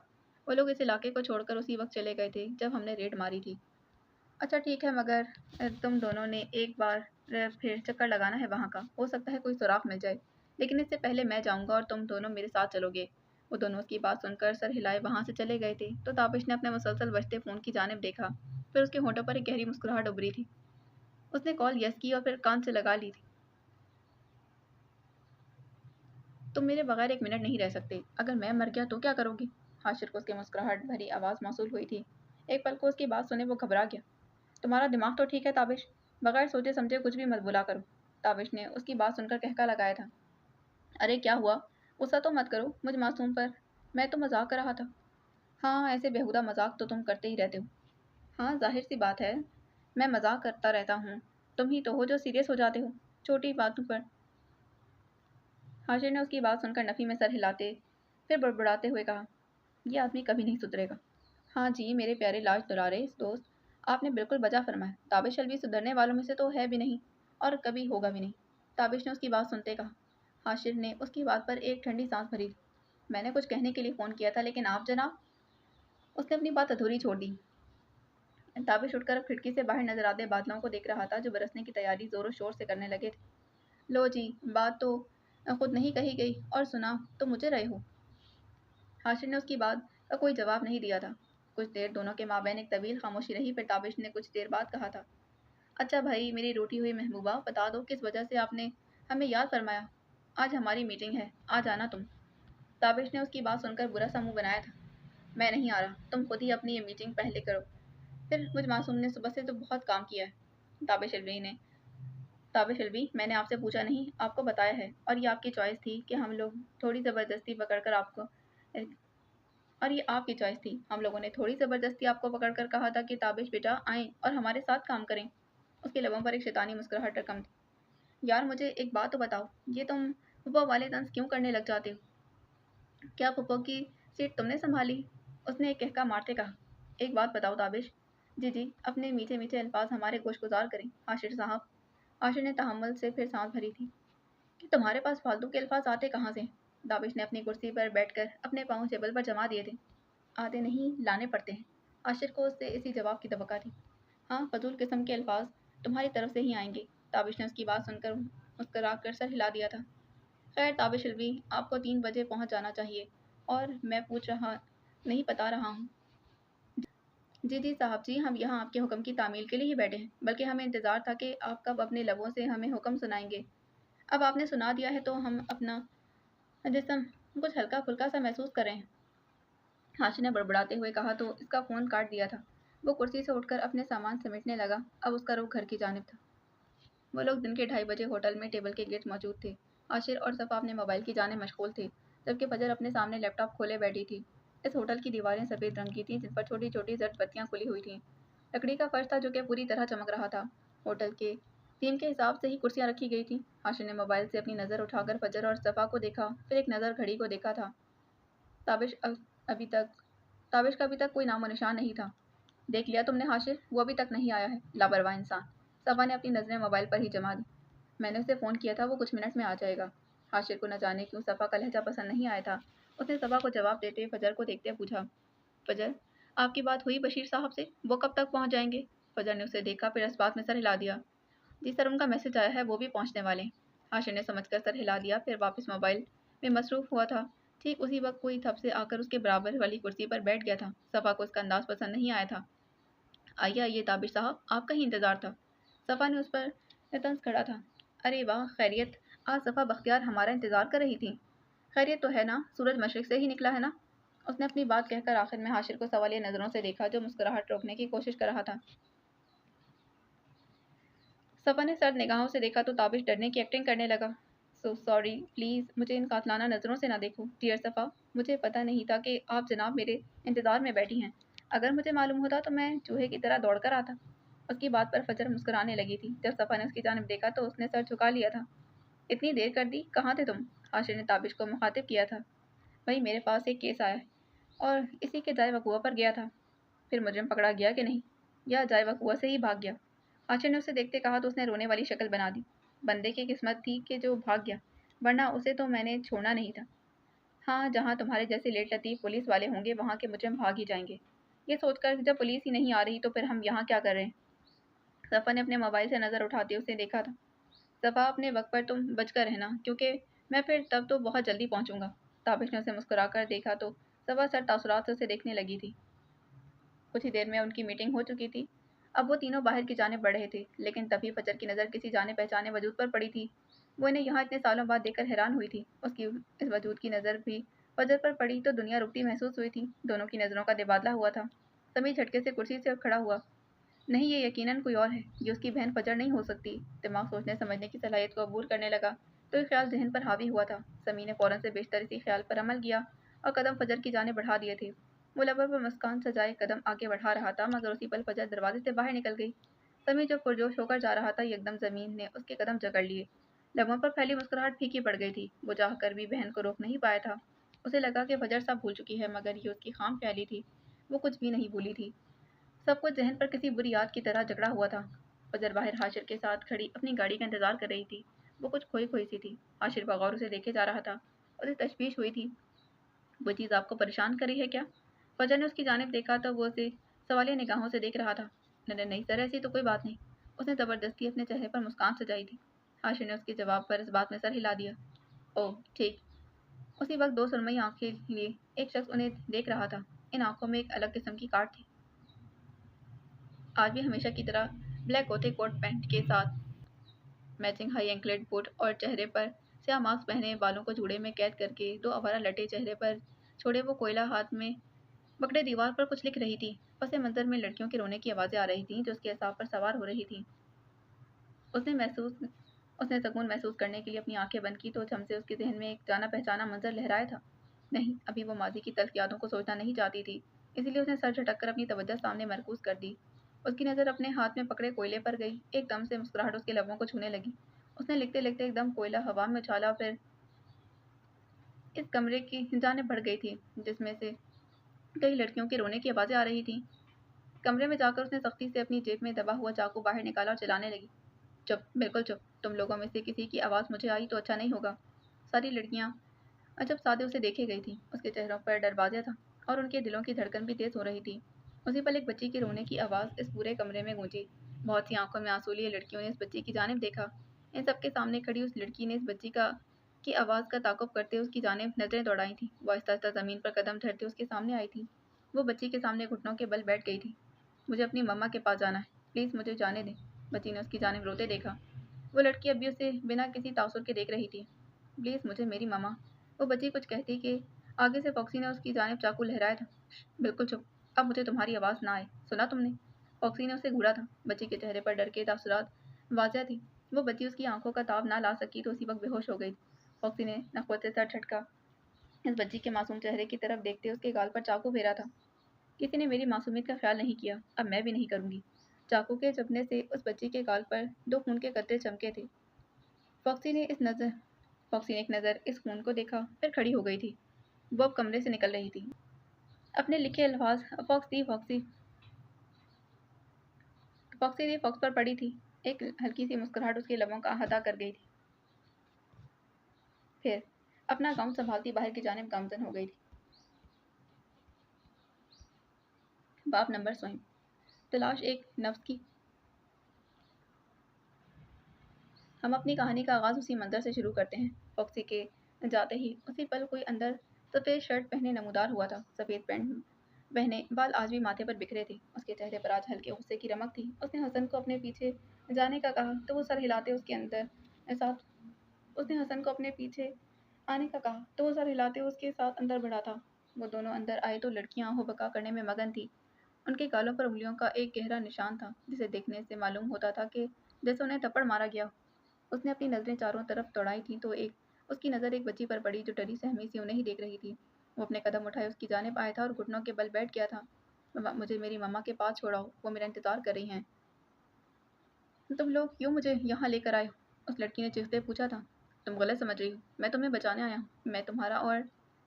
वो लोग इस इलाके को छोड़कर उसी वक्त चले गए थे जब हमने रेड मारी थी। अच्छा ठीक है, मगर तुम दोनों ने एक बार फिर चक्कर लगाना है वहाँ का, हो सकता है कोई सुराग मिल जाए। लेकिन इससे पहले मैं जाऊँगा और तुम दोनों मेरे साथ चलोगे। वो दोनों उसकी बात सुनकर सर हिलाए वहाँ से चले गए थे तो ताबिश ने अपने मुसलसल बजते फ़ोन की जानिब देखा। फिर उसके होठों पर एक गहरी मुस्कुराहट उभरी थी। उसने कॉल यस की और फिर कान से लगा ली थी। तुम मेरे बगैर एक मिनट नहीं रह सकते। अगर मैं मर गया तो क्या करोगे? हाशिर को उसकी मुस्कुराहट भरी आवाज़ मौसूल हुई थी। एक पल को उसकी बात सुने वो घबरा गया। तुम्हारा दिमाग तो ठीक है ताबिश, बगैर सोचे समझे कुछ भी मत बोला करो। ताबिश ने उसकी बात सुनकर कहका लगाया था। अरे क्या हुआ? गुस्सा तो मत करो मुझ मासूम पर, मैं तो मजाक कर रहा था। हाँ, ऐसे बेहुदा मजाक तो तुम करते ही रहते हो। हाँ, जाहिर सी बात है, मैं मजाक करता रहता हूँ। तुम ही तो हो जो सीरियस हो जाते हो छोटी बातों पर। हाशिर ने उसकी बात सुनकर नफ़ी में सर हिलाते फिर बड़बड़ाते हुए कहा, यह आदमी कभी नहीं सुधरेगा। हाँ जी मेरे प्यारे लाज दुलारे इस दोस्त, आपने बिल्कुल बजा फरमाया। ताबिश अलवी सुधरने वालों में से तो है भी नहीं और कभी होगा भी नहीं। ताबिश ने उसकी बात सुनते कहा। हाशिर ने उसकी बात पर एक ठंडी सांस भरी। मैंने कुछ कहने के लिए फ़ोन किया था, लेकिन आप जनाब। उसने अपनी बात अधूरी छोड़ दी। ताबिश उठकर अब खिड़की से बाहर नजर आते बादलों को देख रहा था जो बरसने की तैयारी जोरों शोर से करने लगे थे। लो जी, बात तो खुद नहीं कही गई और सुना तो मुझे रहे हो। हाशिर ने उसकी बात का कोई जवाब नहीं दिया था। कुछ देर दोनों के माबैन एक तवील खामोशी रही, फिर ताबिश ने कुछ देर बाद कहा था, अच्छा भाई मेरी रूठी हुई महबूबा, बता दो किस वजह से आपने हमें याद फरमाया। आज हमारी मीटिंग है, आ जाना तुम। ताबिश ने उसकी बात सुनकर बुरा सा मुंह बनाया था। मैं नहीं आ रहा, तुम खुद ही अपनी ये मीटिंग पहले करो। फिर मुझ मासूम ने सुबह से तो बहुत काम किया है। ताबिश अलवी ने ताबिश अलवी, मैंने आपसे पूछा नहीं, आपको बताया है, और ये आपकी चॉइस थी कि हम लोग थोड़ी ज़बरदस्ती पकड़कर आपको और ये आपकी चॉइस थी। हम लोगों ने थोड़ी ज़बरदस्ती आपको पकड़कर कहा था कि ताबिश बेटा आएँ और हमारे साथ काम करें। उसके लबों पर एक शैतानी मुस्कुराहट रकम थी। यार मुझे एक बात तो बताओ, ये तुम फूफा वाले तंज क्यों करने लग जाते हो? क्या फूफा की सीट तुमने संभाली? उसने एक कहका मारते कहा। एक बात बताओ ताबिश। जी जी, अपने मीठे मीठे अल्फाज हमारे गोशगुजार करें आशिर साहब। आशिर ने तहम्मुल से फिर सांस भरी थी कि तुम्हारे पास फालतू के अल्फाज आते कहाँ से? दाबिश ने अपनी कुर्सी पर बैठकर अपने पाँव टेबल पर जमा दिए थे। आते नहीं, लाने पड़ते हैं। आशिर को उससे इसी जवाब की तवक्का थी। हाँ, फजूल किस्म के अल्फाज तुम्हारी तरफ से ही आएंगे। ताबिश ने उसकी बात सुनकर मुस्करा कर सर हिला दिया था। खैर ताबिश अलवी, आपको 3 बजे पहुंच जाना चाहिए, और मैं पूछ रहा नहीं बता रहा हूँ। जी जी साहब जी, हम यहाँ आपके हुक्म की तामील के लिए ही बैठे हैं, बल्कि हमें इंतज़ार था कि आप कब अपने लबों से हमें हुक्म सुनाएंगे। अब आपने सुना दिया है तो हम अपना जिस्म कुछ हल्का फुल्का सा महसूस कर रहे हैं। हाशिर ने बड़बड़ाते हुए कहा तो इसका फ़ोन काट दिया था। वो कुर्सी से उठकर अपने सामान समेटने लगा। अब उसका रुख घर की जानिब था। वो लोग दिन के 2:30 बजे होटल में टेबल के गिर्द मौजूद थे। आशिर और सफ़ा अपने मोबाइल की जाने मशगूल थे, जबकि फजर अपने सामने लैपटॉप खोले बैठी थी। इस होटल की दीवारें सफ़ेद रंग की थीं, जिन पर छोटी छोटी जर्द बत्तियां खुली हुई थीं। लकड़ी का फर्श था जो कि पूरी तरह चमक रहा था। होटल के थीम के हिसाब से ही कुर्सियां रखी गई थीं। आशिर ने मोबाइल से अपनी नज़र उठाकर फजर और सफ़ा को देखा, फिर एक नज़र घड़ी को देखा था। ताबिश अभी तक ताबिश का अभी तक कोई नामो निशान नहीं था। देख लिया तुमने हाशिर, वो अभी तक नहीं आया है, लापरवाह इंसान। सफ़ा ने अपनी नज़रें मोबाइल पर ही जमा दी। मैंने उसे फ़ोन किया था, वो कुछ मिनट में आ जाएगा। हाशिर को न जाने क्यों सफ़ा का लहजा पसंद नहीं आया था। उसने सफ़ा को जवाब देते फजर को देखते पूछा, फजर, आपकी बात हुई बशीर साहब से? वो कब तक पहुंच जाएंगे? फजर ने उसे देखा, फिर इस बात में सर हिला दिया। जी सर, उनका मैसेज आया है, वो भी पहुंचने वाले हैं। हाशिर ने समझकर सर हिला दिया, फिर वापस मोबाइल में मसरूफ़ हुआ था। ठीक उसी वक्त कोई थप से आकर उसके बराबर वाली कुर्सी पर बैठ गया था। सफ़ा को उसका अंदाज पसंद नहीं आया था। आइए आइए ताबिश साहब, आपका ही इंतज़ार था। सफ़ा ने उस पर तंज खड़ा था। अरे वाह, खैरियत? आज सफ़ा बख्तियार हमारा इंतज़ार कर रही थी। खैरियत तो है ना? सूरज मशरिक से ही निकला है ना? उसने अपनी बात कहकर आखिर में हाशिर को सवालिया नज़रों से देखा, जो मुस्कुराहट रोकने की कोशिश कर रहा था। सफ़ा ने सर्द निगाहों से देखा तो ताबिश डरने की एक्टिंग करने लगा। सो सॉरी, प्लीज़ मुझे इन कातलाना नज़रों से ना देखो। डियर सफ़ा, मुझे पता नहीं था कि आप जनाब मेरे इंतज़ार में बैठी हैं। अगर मुझे मालूम होता तो मैं चूहे की तरह दौड़ कर आता। उसकी बात पर फजर मुस्कुराने लगी थी। जब सफ़ा ने उसकी जानिब देखा तो उसने सर झुका लिया था। इतनी देर कर दी, कहाँ थे तुम? हाशिर ने ताबिश को मुखातिब किया था। वही मेरे पास एक केस आया है, और इसी के जाए वकूआ पर गया था। फिर मुजरिम पकड़ा गया कि नहीं, या जाए वकूआ से ही भाग गया? आशिर ने उसे देखते कहा तो उसने रोने वाली शक्ल बना दी। बंदे की किस्मत थी कि जो भाग गया, वरना उसे तो मैंने छोड़ना नहीं था। हाँ, जहाँ तुम्हारे जैसे लेट लतीफ़ पुलिस वाले होंगे वहाँ के मुजरिम भाग ही जाएंगे। ये सोचकर जब पुलिस ही नहीं आ रही तो फिर हम यहाँ क्या कर रहे हैं? सफ़ा ने अपने मोबाइल से नज़र उठाते उसे देखा था। सफ़ा, अपने वक्त पर तुम बचकर रहना, क्योंकि मैं फिर तब तो बहुत जल्दी पहुँचूंगा। ताबिश ने उसे मुस्कुराकर देखा तो सफ़ा सर तासुरात से उसे देखने लगी थी। कुछ ही देर में उनकी मीटिंग हो चुकी थी। अब वो तीनों बाहर की जानिब बढ़ रहे थे, लेकिन तभी फजर की नज़र किसी जाने पहचाने वजूद पर पड़ी थी। वो इन्हें यहाँ इतने सालों बाद देखकर हैरान हुई थी। उसकी इस वजूद की नज़र भी फजर पर पड़ी तो दुनिया रुकती महसूस हुई थी। दोनों की नज़रों का तबादला हुआ था। समी झटके से कुर्सी से उठ खड़ा हुआ। नहीं, ये यकीनन कोई और है। ये उसकी बहन फजर नहीं हो सकती। दिमाग सोचने समझने की सलाहियत को अबूर करने लगा तो एक ख्याल जहन पर हावी हुआ था। समी ने फ़ौरन से बेशतर इसी ख्याल पर अमल किया और कदम फजर की जानिब बढ़ा दिए थे। वो लबर पर मुस्कान सजाए कदम आगे बढ़ा रहा था, मगर उसी पल फजर दरवाजे से बाहर निकल गई। समी जो पुरजोश होकर जा रहा था, एकदम ज़मीन ने उसके कदम जकड़ लिए। लबों पर फैली मुस्कुराहट फीकी पड़ गई थी। वो चाह कर भी बहन को रोक नहीं पाया था। उसे लगा कि फजर सब भूल चुकी है, मगर ये उसकी खाम ख्याली थी। वो कुछ भी नहीं भूली थी। सब कुछ जहन पर किसी बुरी याद की तरह जकड़ा हुआ था। फजर बाहर हाशिर के साथ खड़ी अपनी गाड़ी का इंतजार कर रही थी। वो कुछ खोई खोई सी थी। हाशिर बगौर उसे देखे जा रहा था। उसे तशवीश हुई थी, वो चीज़ आपको परेशान कर रही है क्या? फजर ने उसकी जानिब देखा तो वो उसे सवालिया निगाहों से देख रहा था। नहीं नहीं सर, ऐसी तो कोई बात नहीं। उसने ज़बरदस्ती अपने चेहरे पर मुस्कान सजाई थी। हाशिर ने उसके जवाब पर इस बात में सर हिला दिया। ओह ठीक। उसी वक्त दो सुरमई आंखें लिए एक शख्स उन्हें देख रहा था। इन आंखों में एक अलग किस्म की काट थी। आज भी हमेशा की तरह ब्लैक कोटे कोट पैंट के साथ मैचिंग हाई एंकलेट बूट और चेहरे पर स्याह मास्क पहने, बालों को जूड़े में कैद करके दो आवारा लटे चेहरे पर छोड़े वो कोयला हाथ में पकड़े दीवार पर कुछ लिख रही थी। पसे मंजर में लड़कियों के रोने की आवाज़ें आ रही थीं जो उसके असाब पर सवार हो रही थीं। उसने महसूस उसने सुकून महसूस करने के लिए अपनी आंखें बंद की तो झम से उसके जहन में एक जाना पहचाना मंजर लहराया था। नहीं, अभी वो माजी की तल्ख यादों को सोचना नहीं चाहती थी, इसीलिए उसने सर झटक कर अपनी तवज्जो सामने मरकूज कर दी। उसकी नज़र अपने हाथ में पकड़े कोयले पर गई। एकदम से मुस्कुराहट उसके लबों को छूने लगी। उसने लिखते लिखते एकदम कोयला हवा में उछाला, फिर इस कमरे की जानिब बढ़ गई थी जिसमें से कई लड़कियों के रोने की आवाज़ें आ रही थीं। कमरे में जाकर उसने सख्ती से अपनी जेब में दबा हुआ चाकू बाहर निकाला और चलाने लगी। चुप, बिल्कुल चुप। तुम लोगों में से किसी की आवाज़ मुझे आई तो अच्छा नहीं होगा। सारी लड़कियां अजब सादे उसे देखे गई थी। उसके चेहरों पर डर वाज़िह था और उनके दिलों की धड़कन भी तेज़ हो रही थी। उसी पल एक बच्ची के रोने की आवाज़ इस पूरे कमरे में गूंजी। बहुत सी आंखों में आंसू लिए लड़कियों ने इस बच्ची की जानिब देखा। इन सबके सामने खड़ी उस लड़की ने इस बच्ची की आवाज़ का ताक़ुब करते उसकी जानिब नज़रें दौड़ाई थीं। वो आहिस्ता आहिस्ता ज़मीन पर कदम धरते उसके सामने आई थी। वो बच्ची के सामने घुटनों के बल बैठ गई थी। मुझे अपनी मम्मा के पास जाना है, प्लीज़ मुझे जाने दें। बच्ची ने उसकी जानिब रोते देखा। वो लड़की अभी उसे बिना किसी तासुर के देख रही थी। प्लीज़ मुझे मेरी मम्मा। वो बच्ची कुछ कहती कि आगे से फॉक्सी ने उसकी जानिब चाकू लहराया था। बिल्कुल चुप, अब मुझे तुम्हारी आवाज़ ना आए, सुना तुमने? फॉक्सी ने उसे घूरा था। बच्ची के चेहरे पर डर के तासुरात वाज़िह थी। वो बच्ची उसकी आंखों का ताब ना ला सकी तो उसी वक्त बेहोश हो गई। फॉक्सी ने नखवत से सर झटका। इस बच्ची के मासूम चेहरे की तरफ देखते उसके गाल पर चाकू फेरा था। किसी ने मेरी मासूमियत का ख्याल नहीं किया, अब मैं भी नहीं करूंगी। चाकू के चबने से उस बच्ची के गाल पर 2 खून के कतरे चमके थे। फॉक्सी ने इस नज़र फॉक्सी ने एक नज़र इस खून को देखा, फिर खड़ी हो गई थी। वो अब कमरे से निकल रही थी। अपने लिखे अल्फाज फॉक्सी ने फॉक्स पर पड़ी थी। एक हल्की सी मुस्कुराहट उसके लबों का अहाता कर गई थी। फिर अपना गाउन संभालती बाहर की जानिब गामजन हो गई थी। बाप नंबर स्वयं। तलाश एक नफ्स की। हम अपनी कहानी का आगाज़ उसी मंज़र से शुरू करते हैं। फॉक्सी के जाते ही उसी पल कोई अंदर सफ़ेद शर्ट पहने नमूदार हुआ था। सफ़ेद पैंट पहने, बाल आज भी माथे पर बिखरे थे। उसके चेहरे पर आज हल्के गुस्से की रमक थी। उसने हसन को अपने पीछे जाने का कहा तो वो सर हिलाते उसके अंदर साथ उसने हसन को अपने पीछे आने का कहा तो वो सर हिलाते उसके साथ अंदर बढ़ा था। वो दोनों अंदर आए तो लड़कियां आहो बका करने में मगन थी। उनके गालों पर उंगलियों का एक गहरा निशान था जिसे देखने से मालूम होता था कि जैसे उन्हें थप्पड़ मारा गया। उसने अपनी नज़रें चारों तरफ दौड़ाई थीं तो उसकी नज़र एक बच्ची पर पड़ी जो डरी सहमी सी उन्हें ही देख रही थी। वो अपने कदम उठाए उसकी जानिब आया था और घुटनों के बल बैठ गया था। मम्मा, मुझे मेरी मम्मा के पास छोड़ाओ, वो मेरा इंतज़ार कर रही हैं। तुम लोग क्यों मुझे यहाँ लेकर आए हो? उस लड़की ने चीखते पूछा था। तुम गलत समझ रही हो, मैं तुम्हें बचाने आया हूँ। मैं तुम्हारा और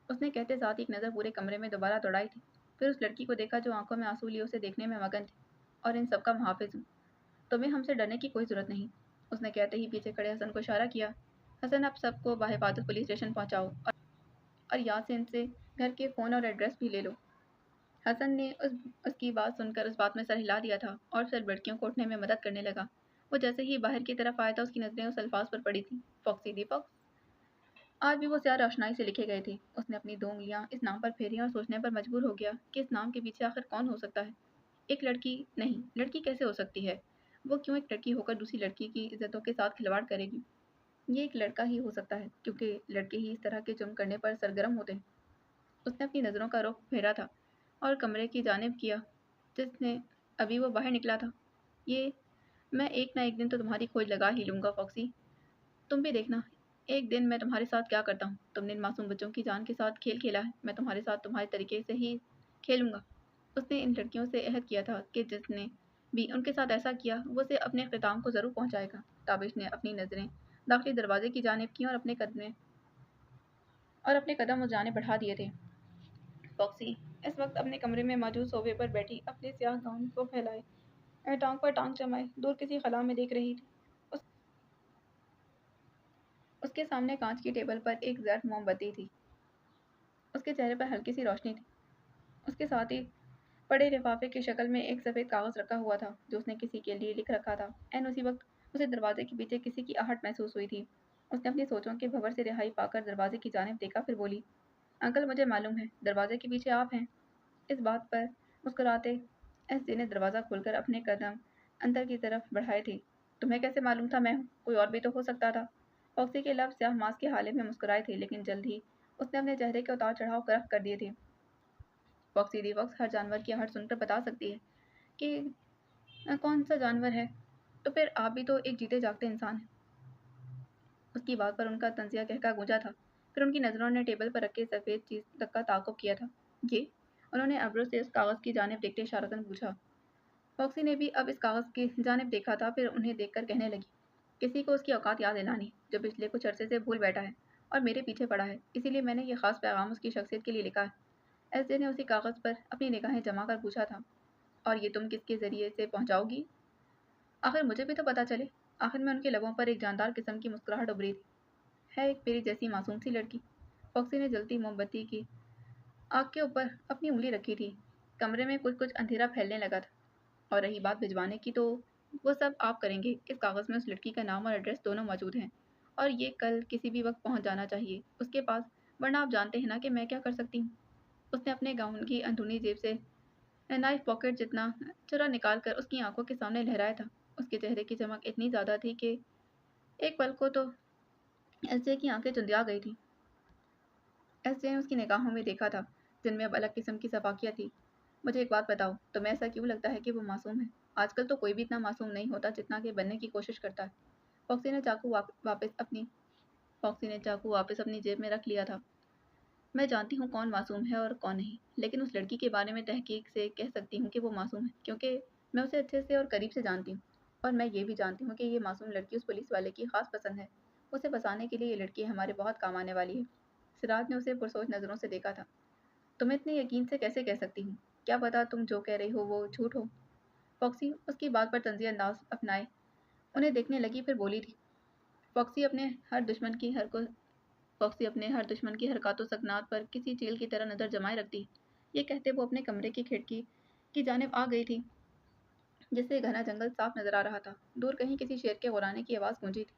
उसने कहते साथ ही एक नज़र पूरे कमरे में दोबारा दौड़ाई थी। फिर उस लड़की को देखा जो आंखों में आंसू लिए उसे देखने में मगन थी। और इन सबका मुहाफिज हूँ, तुम्हें हमसे डरने की कोई ज़रूरत नहीं। उसने कहते ही पीछे खड़े हसन को इशारा किया। हसन, आप सबको बाहिफाजत पुलिस स्टेशन पहुंचाओ और यहाँ से इनसे घर के फ़ोन और एड्रेस भी ले लो। हसन ने उसकी बात सुनकर उस बात में सर हिला दिया था और फिर लड़कियों को उठने में मदद करने लगा। वो जैसे ही बाहर की तरफ आया था उसकी नज़रें उस अल्फाज पर पड़ी थी, फॉक्सी दी फॉक्स। आज भी वो ज़्यादा रोशनाई से लिखे गए थे। उसने अपनी 2 उँगलियां इस नाम पर फेरी और सोचने पर मजबूर हो गया कि इस नाम के पीछे आखिर कौन हो सकता है। एक लड़की नहीं, लड़की कैसे हो सकती है? वो क्यों एक लड़की होकर दूसरी लड़की की इज्जतों के साथ खिलवाड़ करेगी? ये एक लड़का ही हो सकता है क्योंकि लड़के ही इस तरह के जुर्म करने पर सरगर्म होते हैं। उसने अपनी नज़रों का रुख फेरा था और कमरे की जानिब किया जिसने अभी वो बाहर निकला था। ये मैं एक ना एक दिन तो तुम्हारी खोज लगा ही लूँगा फॉक्सी। तुम भी देखना, एक दिन मैं तुम्हारे साथ क्या करता हूँ। तुमने इन मासूम बच्चों की जान के साथ खेल खेला है, मैं तुम्हारे साथ तुम्हारे तरीके से ही खेलूँगा। उसने इन लड़कियों से अहद किया था कि जिसने भी उनके साथ ऐसा किया वो उसे अपने ख़िताम को ज़रूर पहुँचाएगा। ताबिश ने अपनी नज़रें दाखिली दरवाजे की जानिब की और अपने कदम उस जानिब बढ़ा दिए थे। फॉक्सी इस वक्त अपने कमरे में मौजूद सोफे पर बैठी अपने स्याह गाउन को फैलाए टांग पर टांग जमाए दूर किसी खला में देख रही थी। उस, उसके सामने कांच की टेबल पर एक जर्द मोमबत्ती थी। उसके चेहरे पर हल्की सी रोशनी थी। उसके साथ ही बड़े लिफाफे की शक्ल में एक सफ़ेद कागज़ रखा हुआ था जो उसने किसी के लिए लिख रखा था। एन उसी वक्त उसे दरवाजे के पीछे किसी की आहट महसूस हुई थी। उसने अपनी सोचों के भंवर से रिहाई पाकर दरवाजे की जानिब देखा, फिर बोली, अंकल, मुझे मालूम है दरवाजे के पीछे आप हैं। इस बात पर मुस्कुराते एस जी ने दरवाज़ा खोलकर अपने कदम अंदर की तरफ बढ़ाए थे। तुम्हें कैसे मालूम था मैं हूँ? कोई और भी तो हो सकता था। फॉक्सी के लब स्याह मांस के हाले में मुस्कुराए थे लेकिन जल्द ही उसने अपने चेहरे के उतार चढ़ाव करख कर दिए थे। फॉक्सी दी फॉक्स हर जानवर की आहट सुनकर बता सकती है कि कौन सा जानवर है। तो फिर आप भी तो एक जीते जागते इंसान हैं। اس کی بات پر ان کا طنزیہ کہکا گونجا تھا۔ پھر ان کی نظروں نے ٹیبل پر رکھے سفید چیز تک کا تعاقب کیا تھا۔ یہ؟ انہوں نے ابرو سے اس کاغذ کی جانب دیکھتے اشارتاً پوچھا۔ فاکسی نے بھی اب اس کاغذ کی جانب دیکھا تھا، پھر انہیں دیکھ کر کہنے لگی، کسی کو اس کی اوقات یاد دلانی جو پچھلے کچھ عرصے سے بھول بیٹھا ہے اور میرے پیچھے پڑا ہے، اسی لیے میں نے یہ خاص پیغام اس کی شخصیت کے لیے لکھا ہے۔ ایس جے نے اسی کاغذ پر اپنی نگاہیں جما کر پوچھا تھا، اور یہ تم کس کے ذریعے سے پہنچاؤ گی؟ آخر مجھے بھی تو پتہ چلے۔ آخر میں ان کے لبوں پر ایک جاندار قسم کی مسکراہٹ ابھری تھی۔ ہے ایک میری جیسی معصوم سی لڑکی۔ فاکسی نے جلتی موم بتی کی آگ کے اوپر اپنی انگلی رکھی تھی۔ کمرے میں کچھ اندھیرا پھیلنے لگا تھا۔ اور رہی بات بھجوانے کی، تو وہ سب آپ کریں گے۔ اس کاغذ میں اس لڑکی کا نام اور ایڈریس دونوں موجود ہیں، اور یہ کل کسی بھی وقت پہنچ جانا چاہیے اس کے پاس، ورنہ آپ جانتے ہیں نا کہ میں کیا کر سکتی ہوں۔ اس نے اپنے گاؤن کی اندرونی جیب سے نائف پاکٹ جتنا چرا نکال کر اس کی آنکھوں کے سامنے لہرایا تھا۔ اس کے چہرے کی چمک اتنی زیادہ تھی کہ ایک پل کو تو ایس جے کی آنکھیں چندیا گئی تھیں۔ ایس جے نے اس کی نگاہوں میں دیکھا تھا جن میں اب الگ قسم کی صفاقیت تھی۔ مجھے ایک بات بتاؤ، تمہیں ایسا کیوں لگتا ہے کہ وہ معصوم ہے؟ آج کل تو کوئی بھی اتنا معصوم نہیں ہوتا جتنا کہ بننے کی کوشش کرتا ہے۔ فاکسی نے چاقو واپس اپنی جیب میں رکھ لیا تھا۔ میں جانتی ہوں کون معصوم ہے اور کون نہیں، لیکن اس لڑکی کے بارے میں تحقیق سے کہہ سکتی ہوں کہ وہ معصوم ہے، کیونکہ میں اسے اچھے سے اور قریب سے جانتی ہوں، اور میں یہ بھی جانتی ہوں کہ یہ معصوم لڑکی اس پولیس والے کی خاص پسند ہے۔ اسے بچانے کے لیے یہ لڑکی ہمارے بہت کام آنے والی ہے۔ سراج نے اسے پرسوچ نظروں سے دیکھا تھا۔ تم اتنے یقین سے کیسے کہہ سکتی ہوں؟ کیا پتا تم جو کہہ رہی ہو وہ جھوٹ ہو؟ فاکسی اس کی بات پر طنزی انداز اپنائے انہیں دیکھنے لگی، پھر بولی تھی، فاکسی اپنے ہر دشمن کی حرکات و سکنات پر کسی چیل کی طرح نظر جمائے رکھتی ہے۔ یہ کہتے وہ اپنے کمرے کی کھڑکی کی جانب آ گئی تھی، جس سے گھنا جنگل صاف نظر آ رہا تھا۔ دور کہیں کسی شیر کے غرانے کی آواز گونجی تھی۔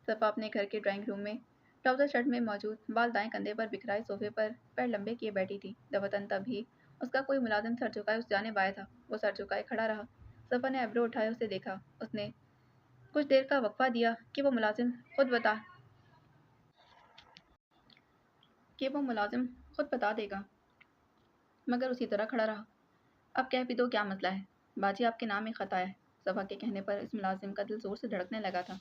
صفا اپنے گھر کے ڈرائنگ روم میں ٹراؤزر شرٹ میں موجود بال دائیں کندھے پر بکھرائے صوفے پر پیر لمبے کیے بیٹھی تھی۔ دفتن تب ہی اس کا کوئی ملازم سر جھکائے اس جانب آیا تھا۔ وہ سر جھکائے کھڑا رہا۔ صفا نے ایبرو اٹھائے اسے دیکھا۔ اس نے کچھ دیر کا وقفہ دیا کہ وہ ملازم خود بتا دے گا، مگر اسی طرح کھڑا رہا۔ اب کہہ بھی دو، کیا مسئلہ ہے؟ باجی آپ کے نام میں خط آیا ہے۔ صفا کے کہنے پر اس ملازم کا دل زور سے دھڑکنے لگا تھا۔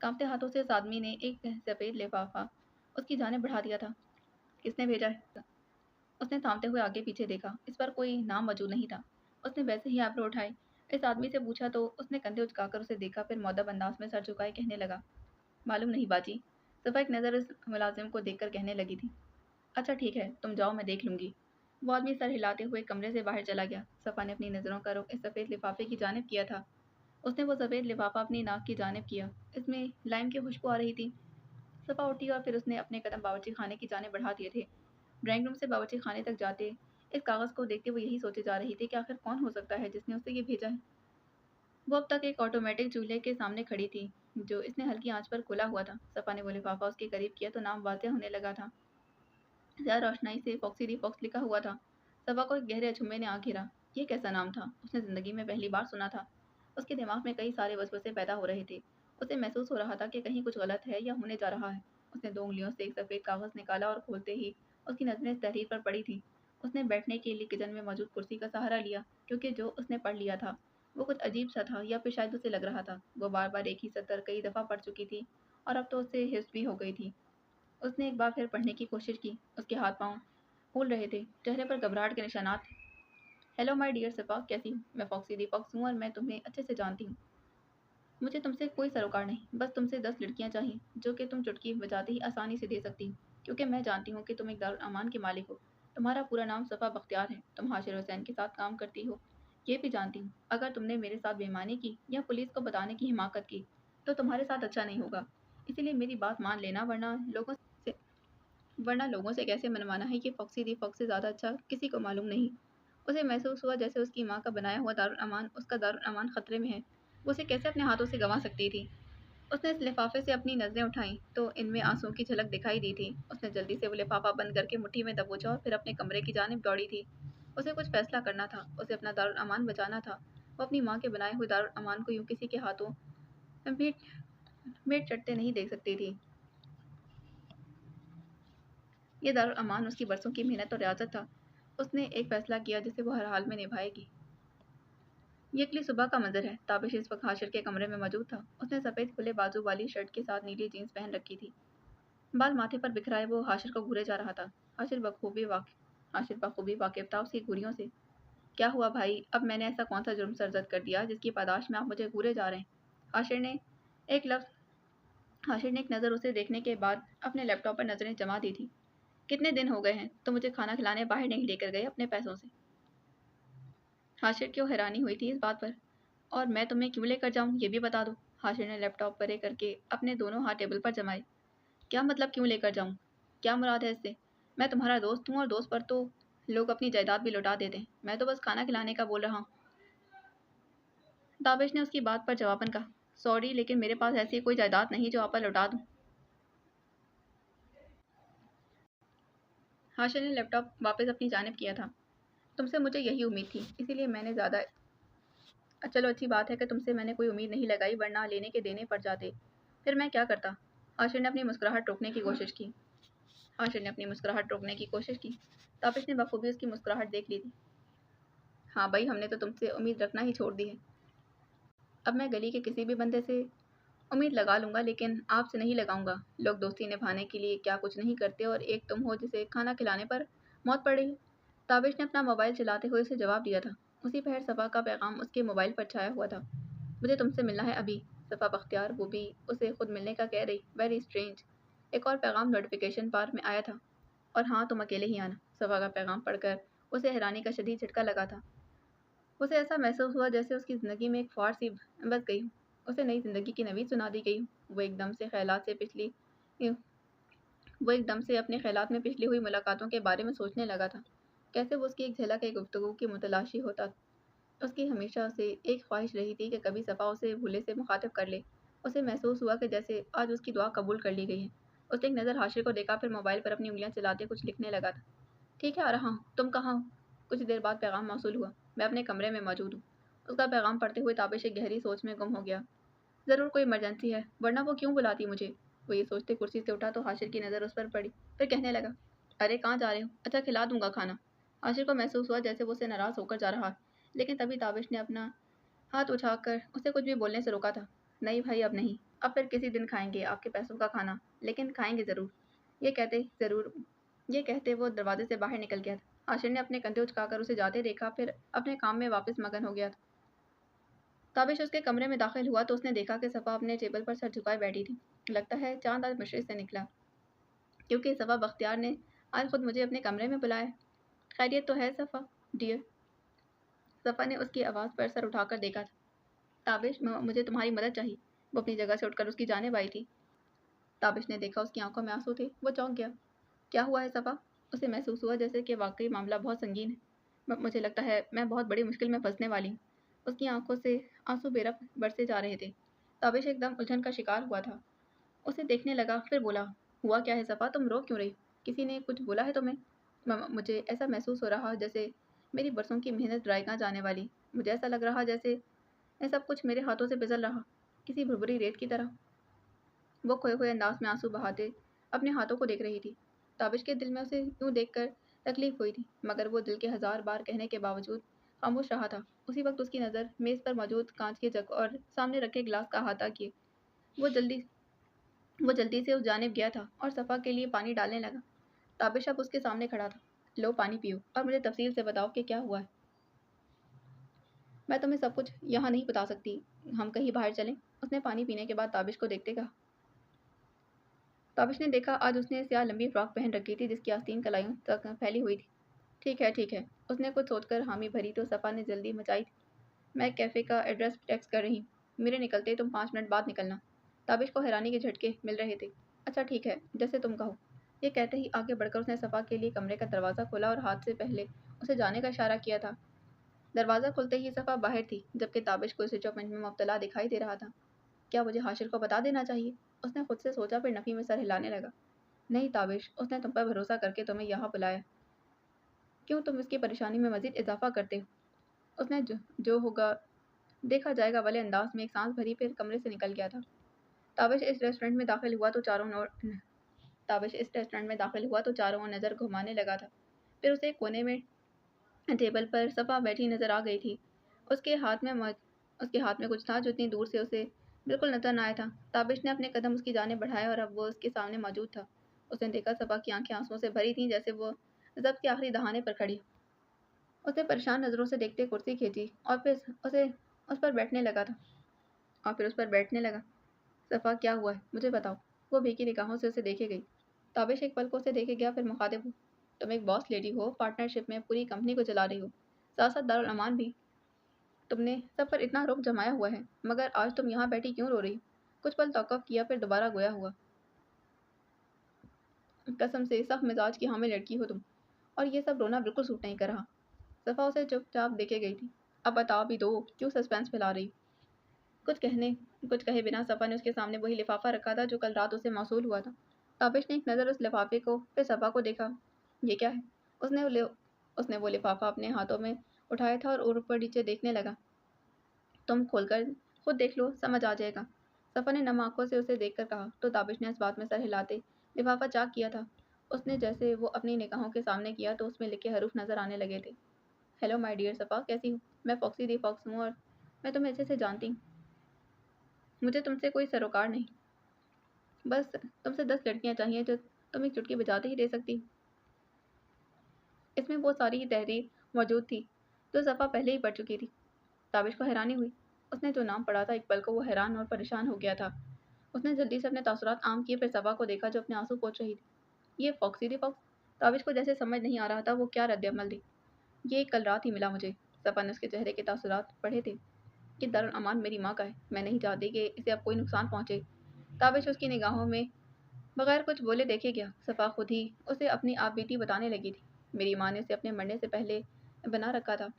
کانپتے ہاتھوں سے اس آدمی نے ایک سفید لفافہ اس کی جانب بڑھا دیا تھا۔ کس نے بھیجا ہے؟ اس نے تھامتے ہوئے آگے پیچھے دیکھا۔ اس پر کوئی نام موجود نہیں تھا۔ اس نے ویسے ہی ایبرو اٹھائے اس آدمی سے پوچھا تو اس نے کندھے اچکا کر اسے دیکھا، پھر مؤدب انداز میں سر جھکائے کہنے لگا، معلوم نہیں باجی۔ صفا ایک نظر اس ملازم کو دیکھ کر کہنے لگی تھی، اچھا ٹھیک ہے، تم جاؤ، میں دیکھ لوں گی۔ وہ آدمی سر ہلاتے ہوئے کمرے سے باہر چلا گیا۔ صفا نے اپنی نظروں کا رخ اس سفید لفافے کی جانب کیا تھا۔ اس نے وہ سفید لفافہ اپنی ناک کی جانب کیا۔ اس میں لائم کی خوشبو آ رہی تھی۔ صفا اٹھی اور پھر اس نے اپنے قدم باورچی خانے کی جانب بڑھا دیے تھے۔ ڈرائنگ روم سے باورچی خانے تک جاتے اس کاغذ کو دیکھتے وہ یہی سوچے جا رہی تھی کہ آخر کون ہو سکتا ہے جس نے اسے یہ بھیجا ہے۔ وہ اب تک ایک آٹومیٹک چولہے کے سامنے کھڑی تھی جو اس نے ہلکی آنچ پر کھولا ہوا تھا۔ صفا نے وہ لفافہ اس کے قریب کیا تو نام واضح ہونے لگا تھا۔ زیادہ روشنائی سے فاکسی دی فاکس لکھا ہوا تھا۔ صفا کو ایک گہرے اچھمے نے آ گھیرا۔ یہ کیسا نام تھا؟ اس نے زندگی میں پہلی بار سنا تھا۔ اس کے دماغ میں کئی سارے وسوسے پیدا ہو رہے تھے۔ اسے محسوس ہو رہا تھا کہ کہیں کچھ غلط ہے یا ہونے جا رہا ہے۔ اس نے 2 انگلیوں سے ایک سفید کاغذ نکالا اور کھولتے ہی اس کی نظریں اس تحریر پر پڑی تھیں۔ اس نے بیٹھنے کے لیے کچن میں موجود کرسی کا سہارا لیا، کیونکہ جو اس نے پڑھ لیا تھا وہ کچھ عجیب سا تھا، یا پھر شاید اسے لگ رہا تھا وہ بار بار ایک ہی سطر کئی دفعہ پڑھ چکی تھی، اور اب تو اسے حفظ بھی ہو گئی تھی۔ اس نے ایک بار پھر پڑھنے کی کوشش کی۔ اس کے ہاتھ پاؤں پھول رہے تھے، چہرے پر گھبراہٹ کے نشانات تھے۔ ہیلو مائی ڈیئر صفا، کیسی ہوں؟ میں فاکسی دی فاکس ہوں اور میں تمہیں اچھے سے جانتی ہوں۔ مجھے تم سے کوئی سروکار نہیں، بس تم سے 10 لڑکیاں چاہیے جو کہ تم چٹکی بجاتے ہی آسانی سے دے سکتی ہو، کیونکہ میں جانتی ہوں کہ تم ایک دارالامان کے مالک ہو۔ تمہارا پورا نام صفا بختیار ہے۔ تم حاشر حسین کے ساتھ کام کرتی ہو، یہ بھی جانتی ہوں۔ اگر تم نے میرے ساتھ بے ایمانی کی یا پولیس کو بتانے کی حماقت کی تو تمہارے ساتھ اچھا نہیں ہوگا، اسی لیے میری بات مان لینا، ورنہ لوگوں سے کیسے منوانا ہے کہ فاکسی دی فاکس سے زیادہ اچھا کسی کو معلوم نہیں۔ اسے محسوس ہوا جیسے اس کی ماں کا بنایا ہوا دارالامان، اس کا دارالامان خطرے میں ہے۔ وہ اسے کیسے اپنے ہاتھوں سے گنوا سکتی تھی؟ اس نے اس لفافے سے اپنی نظریں اٹھائیں تو ان میں آنسوؤں کی جھلک دکھائی دی تھی۔ اس نے جلدی سے وہ لفافہ بند کر کے مٹھی میں دبوچا اور پھر اپنے کمرے کی جانب دوڑی تھی۔ اسے کچھ فیصلہ کرنا تھا، اسے اپنا دارالامان بچانا تھا۔ وہ اپنی ماں کے بنائے ہوئے دارالامان کو یوں کسی کے ہاتھوں میٹ چٹتے نہیں دیکھ سکتی تھی۔ یہ دارالامان اس کی برسوں کی محنت اور ریاضت تھا۔ اس نے ایک فیصلہ کیا جسے وہ ہر حال میں نبھائے گی۔ یہ اگلی صبح کا منظر ہے۔ تابش اس وقت حاشر کے کمرے میں موجود تھا۔ اس نے سفید کھلے بازو والی شرٹ کے ساتھ نیلی جینس پہن رکھی تھی۔ بال ماتھے پر بکھرائے وہ حاشر کو گھورے جا رہا تھا۔ حاشر بخوبی واقف تھا اس کی گھوریوں سے۔ کیا ہوا بھائی؟ اب میں نے ایسا کون سا جرم سرزد کر دیا جس کی پاداش میں آپ مجھے گھورے جا رہے ہیں؟ حاشر نے ایک نظر اسے دیکھنے کے بعد اپنے لیپ ٹاپ پر نظریں جما دی تھی۔ کتنے دن ہو گئے ہیں تم مجھے کھانا کھلانے باہر نہیں لے کر گئے اپنے پیسوں سے؟ حاشر کیوں حیرانی ہوئی تھی اس بات پر۔ اور میں تمہیں کیوں لے کر جاؤں یہ بھی بتا دو۔ حاشر نے لیپ ٹاپ پرے کر کے اپنے دونوں ہاتھ ٹیبل پر جمائے۔ کیا مطلب کیوں لے کر جاؤں؟ کیا مراد ہے اس سے؟ میں تمہارا دوست ہوں اور دوست پر تو لوگ اپنی جائیداد بھی لوٹا دیتے ہیں۔ میں تو بس کھانا کھلانے کا بول رہا ہوں۔ تابش نے اس کی بات پر جواباً کہا، سوری لیکن میرے پاس ایسی کوئی جائیداد نہیں جو آپ پر لوٹا دوں۔ حاشر نے لیپ ٹاپ واپس اپنی جانب کیا تھا۔ تم سے مجھے یہی امید تھی، اسی لیے میں نے زیادہ چلو اچھی بات ہے کہ تم سے میں نے کوئی امید نہیں لگائی ورنہ لینے کے دینے پڑ جاتے۔ پھر میں کیا کرتا؟ حاشر نے اپنی مسکراہٹ روکنے کی کوشش کی۔ تابش نے بخوبی اس کی مسکراہٹ دیکھ لی تھی۔ ہاں بھائی، ہم نے تو تم سے امید رکھنا ہی چھوڑ دی ہے۔ اب میں گلی کے کسی بھی بندے سے امید لگا لوں گا لیکن آپ سے نہیں لگاؤں گا۔ لوگ دوستی نبھانے کے لیے کیا کچھ نہیں کرتے اور ایک تم ہو جسے کھانا کھلانے پر موت پڑ رہی ہے۔ تابش نے اپنا موبائل چلاتے ہوئے اسے جواب دیا تھا۔ اسی پہر صفا کا پیغام اس کے موبائل پر چھایا ہوا تھا۔ مجھے تم سے ملنا ہے ابھی۔ صفا بختیار، وہ بھی اسے خود ملنے کا کہہ رہی، ویری اسٹرینج۔ ایک اور پیغام نوٹیفیکیشن بار میں آیا تھا، اور ہاں تم اکیلے ہی آنا۔ صفا کا پیغام پڑھ کر اسے حیرانی کا شدید جھٹکا لگا تھا۔ اسے ایسا محسوس ہوا جیسے اس کی زندگی میں ایک فوار سی بس گئی ہو، اسے نئی زندگی کی نوید سنا دی گئی ہو۔ وہ ایک دم سے اپنے خیالات میں پچھلی ہوئی ملاقاتوں کے بارے میں سوچنے لگا تھا، کیسے وہ اس کی ایک جھلک ایک گفتگو کی متلاشی ہوتا۔ اس کی ہمیشہ سے ایک خواہش رہی تھی کہ کبھی صفا اسے بھولے سے مخاطب کر لے۔ اسے محسوس ہوا کہ جیسے آج اس کی دعا قبول کر لی گئی ہے۔ اس نے ایک نظر حاشر کو دیکھا، پھر موبائل پر اپنی انگلیاں چلاتے کچھ لکھنے لگا تھا۔ ٹھیک ہے آ رہا ہوں، تم کہاں ہو؟ کچھ دیر بعد پیغام موصول ہوا، میں اپنے کمرے میں موجود ہوں۔ اس کا پیغام پڑھتے ہوئے تابش ایک گہری سوچ میں گم ہو گیا۔ ضرور کوئی ایمرجنسی ہے، ورنہ وہ کیوں بلاتی مجھے؟ وہ یہ سوچتے کرسی سے اٹھا تو حاشر کی نظر اس پر پڑی، پھر کہنے لگا، ارے کہاں جا رہے ہو؟ اچھا کھلا دوں گا کھانا۔ حاشر کو محسوس ہوا جیسے وہ اسے ناراض ہو کر جا رہا، لیکن تبھی تابش نے اپنا ہاتھ اٹھا کر اسے کچھ بھی بولنے سے روکا تھا۔ نہیں بھائی اب نہیں، اب پھر کسی دن کھائیں گے آپ کے پیسوں کا کھانا، لیکن کھائیں گے ضرور۔ یہ کہتے وہ دروازے سے باہر نکل گیا تھا۔ حاشر نے اپنے کندھے اچکا کر اسے جاتے دیکھا، پھر اپنے کام میں واپس مگن ہو گیا تھا۔ تابش اس کے کمرے میں داخل ہوا تو اس نے دیکھا کہ صفا اپنے ٹیبل پر سر جھکائے بیٹھی تھی۔ لگتا ہے چاند آج مشرق سے نکلا، کیونکہ صفا بختیار نے آج خود مجھے اپنے کمرے میں بلایا۔ خیریت تو ہے صفا ڈیئر؟ صفا نے اس کی آواز پر سر اٹھا کر دیکھا تھا۔ تابش مجھے تمہاری مدد چاہیے۔ وہ اپنی جگہ سے اٹھ کر اس کی جانب آئی تھی۔ تابش نے دیکھا اس کی آنکھوں میں آنسو تھے، وہ چونک گیا۔ کیا ہوا ہے صفا؟ اسے محسوس ہوا جیسے کہ واقعی معاملہ بہت سنگین ہے۔ مجھے لگتا ہے میں بہت بڑی مشکل میں پھنسنے والی ہوں۔ اس کی آنکھوں سے آنسو بے رفع برسے جا رہے تھے۔ تابش ایک دم الجھن کا شکار ہوا تھا، اسے دیکھنے لگا، پھر بولا، ہوا کیا ہے صفا؟ تم رو کیوں رہی؟ کسی نے کچھ بولا ہے تمہیں؟ مجھے ایسا محسوس ہو رہا جیسے میری برسوں کی محنت ضائع جانے والی۔ مجھے ایسا لگ رہا جیسے یہ سب کچھ میرے ہاتھوں سے پھسل رہا، کسی بھربھری ریت کی طرح۔ وہ کھوئے ہوئے انداز میں آنسو بہاتے اپنے ہاتھوں کو دیکھ رہی تھی۔ تابش کے دل میں اسے یوں دیکھ کر تکلیف ہوئی تھی، مگر وہ دل کے ہزار بار کہنے کے باوجود خاموش رہا تھا۔ اسی وقت اس کی نظر میز پر موجود کانچ کے جگ اور سامنے رکھے گلاس کا احاطہ کیے وہ جلدی سے اس جانب گیا تھا اور صفا کے لیے پانی ڈالنے لگا۔ تابش اب اس کے سامنے کھڑا تھا۔ لو پانی پیو اور مجھے تفصیل سے بتاؤ کہ کیا ہوا ہے۔ میں تمہیں سب کچھ یہاں نہیں بتا سکتی، ہم کہیں باہر چلیں؟ اس نے پانی پینے کے بعد تابش کو دیکھتے کہا۔ تابش نے دیکھا آج اس نے سیاہ لمبی فراک پہن رکھی تھی جس کی آستین کلائیوں تک پھیلی ہوئی تھی۔ ٹھیک ہے۔ اس نے کچھ سوچ کر حامی بھری تو صفا نے جلدی مچائی تھی، میں کیفے کا ایڈریس ٹیکسٹ کر رہی ہوں، میرے نکلتے تم 5 منٹ بعد نکلنا۔ تابش کو حیرانی کے جھٹکے مل رہے تھے۔ اچھا ٹھیک ہے، جیسے تم کہو۔ یہ کہتے ہی آگے بڑھ کر اس نے صفا کے لیے کمرے کا دروازہ کھولا اور ہاتھ سے پہلے اسے جانے کا اشارہ کیا تھا۔ دروازہ کھلتے ہی صفا باہر تھی، جبکہ تابش کو اسٹیٹمنٹ میں مبتلا دکھائی دے رہا تھا۔ کیا مجھے حاشر کو بتا دینا چاہیے؟ اس نے خود سے سوچا، پھر نفی میں سر ہلانے لگا۔ نہیں تابش، اس نے تم پر بھروسہ کر کے تمہیں یہاں بلایا، کیوں تم اس کی پریشانی میں مزید اضافہ کرتے ہو؟ اس نے جو ہوگا دیکھا جائے گا والے انداز میں ایک سانس بھری، پھر کمرے سے نکل گیا تھا۔ تابش اس ریسٹورنٹ میں داخل ہوا تو چاروں اور نظر گھمانے لگا تھا، پھر اسے کونے میں ٹیبل پر صفا بیٹھی نظر آ گئی تھی۔ उसके हाथ में उसके हाथ में कुछ था जो इतनी दूर से उसे बिल्कुल नजर न आया था। ताबिश ने अपने कदम उसकी जाने बढ़ाए और अब वो उसके सामने मौजूद था। उसने देखा सफा की आंखें आंसुओं से भरी थीं, जैसे वो जब्त के आखिरी दहाने पर खड़ी। उसने परेशान नजरों से देखते कुर्सी खींची और फिर उसे उस पर बैठने लगा था और फिर उस पर बैठने लगा। सफ़ा, क्या हुआ है? मुझे बताओ। वो भीगी निगाहों से उसे देखे गई। ताबिश एक पल को उसे देखे गया, फिर मुखातिब हुआ। तुम एक बॉस लेडी हो, पार्टनरशिप में पूरी कंपनी को चला रही हो, साथ साथ दारुल अमान भी। तुमने सब पर इतना आरोप जमाया हुआ है, मगर आज तुम यहाँ बैठी क्यों रो रही? कुछ पल तौक़ुफ़ किया, फिर दोबारा गोया हुआ। कसम से सख्त मिजाज की हामिल लड़की हो तुम, और ये सब रोना बिल्कुल सूट नहीं कर रहा। सफ़ा उसे चुपचाप देखे गई थी। अब बता भी दो, क्यों सस्पेंस फैला रही? कुछ कहने कुछ कहे बिना सफ़ा ने उसके सामने वही लिफाफा रखा था जो कल रात उसे मौसूल हुआ था। ताबिश ने एक नज़र उस लिफाफे को फिर सफ़ा को देखा। ये क्या है? उसने वो लि- उसने वो लिफाफा अपने हाथों में उठाया था और ऊपर नीचे देखने लगा। तुम खोलकर खुद देख लो, समझ आ जाएगा। सफ़ा ने नम आंखों से उसे देखकर कहा तो ताबिश ने इस बात में सर हिलाते लिफाफा चाक किया था। उसने जैसे वो अपनी निगाहों के सामने किया तो उसमें लिखे हरूफ नजर आने लगे थे। हेलो माय डियर सफ़ा, कैसी हो? मैं फॉक्सी दी फॉक्स हूँ और मैं तुम्हें अच्छे से जानती हूँ। मुझे तुमसे कोई सरोकार नहीं, बस तुमसे 10 लड़कियां चाहिए जो तुम एक चुटकी बजाते ही दे सकती। इसमें वो सारी ही तहरीर मौजूद थी जो सफ़ा पहले ही पढ़ चुकी थी। ताबिश को हैरानी हुई। उसने जो नाम पढ़ा था, एक पल को वो हैरान और परेशान हो गया था। उसने जल्दी से अपने तासुरात आम किए, फिर सफ़ा को देखा जो अपने आंसू पोंछ रही थी। ये फॉक्सी दी फॉक्स? ताबिश को जैसे समझ नहीं आ रहा था वो क्या रद्द-ए-अमल दी। ये कल रात ही मिला मुझे। सफ़ा ने उसके चेहरे के तासुरात पढ़े थे। ये दारुल अमान मेरी माँ का है। मैं नहीं चाहती कि इसे अब कोई नुकसान पहुंचे। ताबिश उसकी निगाहों में बगैर कुछ बोले देखे गया। सफ़ा खुद ही उसे अपनी आप बीती बताने लगी थी। मेरी माँ ने उसे अपने मरने से पहले बना रखा था।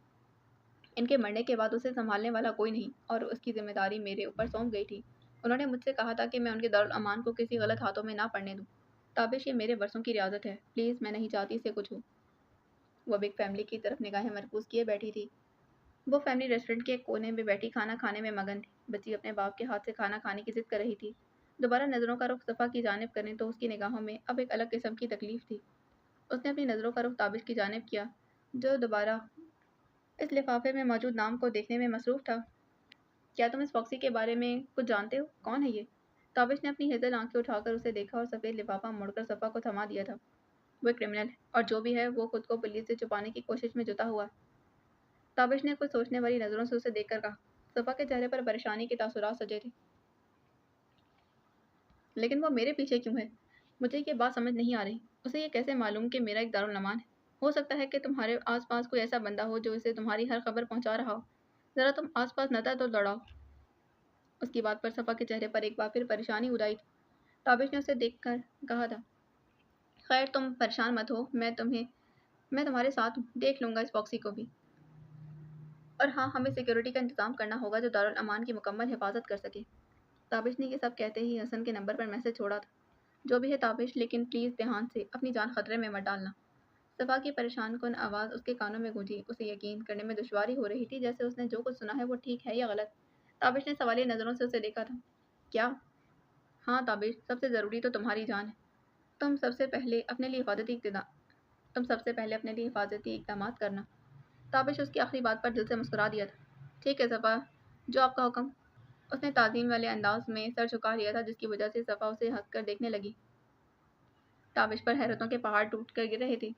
इनके मरने के बाद उसे संभालने वाला कोई नहीं और उसकी जिम्मेदारी मेरे ऊपर सौंप गई थी। उन्होंने मुझसे कहा था कि मैं उनके दारुल अमान को किसी गलत हाथों में ना पड़ने दूँ। ताबिश, ये मेरे बरसों की रियाजत है। प्लीज़, मैं नहीं चाहती इसे कुछ हो। वो बिग फैमिली की तरफ निगाहें मरकूज़ किए बैठी थी। वो फैमिली रेस्टोरेंट के एक कोने में बैठी खाना खाने में मगन थी। बच्ची अपने बाप के हाथ से खाना खाने की जिद कर रही थी। दोबारा नज़रों का रुख सफ़ा की जानिब करें तो उसकी निगाहों में अब एक अलग किस्म की तकलीफ थी। उसने अपनी नज़रों का रुख ताबिश की जानिब किया, जो दोबारा इस लिफाफे में मौजूद नाम को देखने में मसरूफ़ था। क्या तुम इस फॉक्सी के बारे में कुछ जानते हो? कौन है ये? ताबिश ने अपनी हेज़ल आंखें उठाकर उसे देखा और सफ़ेद लिफाफा मोड़कर सफ़ा को थमा दिया था। वो एक क्रिमिनल है और जो भी है वो खुद को पुलिस से छुपाने की कोशिश में जुटा हुआ है। ताबिश ने कुछ सोचने वाली नज़रों से उसे देखकर कहा। सफ़ा के चेहरे पर परेशानी के तासुरात सजे थे। लेकिन वो मेरे पीछे क्यों है? मुझे ये बात समझ नहीं आ रही। उसे ये कैसे मालूम कि मेरा एक दारुल अमान है? हो सकता है कि तुम्हारे आस-पास कोई ऐसा बंदा हो जो इसे तुम्हारी हर खबर पहुंचा रहा हो। ज़रा तुम आस-पास नज़र तो दौड़ाओ। उसकी बात पर सफ़ा के चेहरे पर एक बार फिर परेशानी उदाई थी। ताबिश ने उसे देखकर कहा था, खैर तुम परेशान मत हो, मैं तुम्हारे साथ हूँ, देख लूँगा इस फॉक्सी को भी। और हाँ, हमें सिक्योरिटी का इंतज़ाम करना होगा जो दारुल अमान की मुकम्मल हिफाजत कर सके। ताबिश ने ये सब कहते ही हसन के नंबर पर मैसेज छोड़ा था। जो भी है ताबिश, लेकिन प्लीज़ ध्यान से अपनी जान खतरे में मत डालना। सफ़ा की परेशान-कुन आवाज़ उसके कानों में गूंजी। उसे यकीन करने में दुश्वारी हो रही थी जैसे उसने जो कुछ सुना है वो ठीक है या गलत। ताबिश ने सवालिया नज़रों से उसे देखा था। क्या? हाँ ताबिश, सबसे ज़रूरी तो तुम्हारी जान है। तुम सबसे पहले अपने लिए हिफाजती इक़्तिदा तुम सबसे पहले अपने लिए हिफाजती इक़दामात करना। ताबिश उसकी आखिरी बात पर दिल से मुस्कुरा दिया था। ठीक है सफ़ा, जो आपका हुक्म। उसने ताज़ीम वाले अंदाज में सर झुका लिया था जिसकी वजह से सफ़ा उसे हंसकर देखने लगी। ताबिश पर हैरतों के पहाड़ टूट कर गिर रहे थे।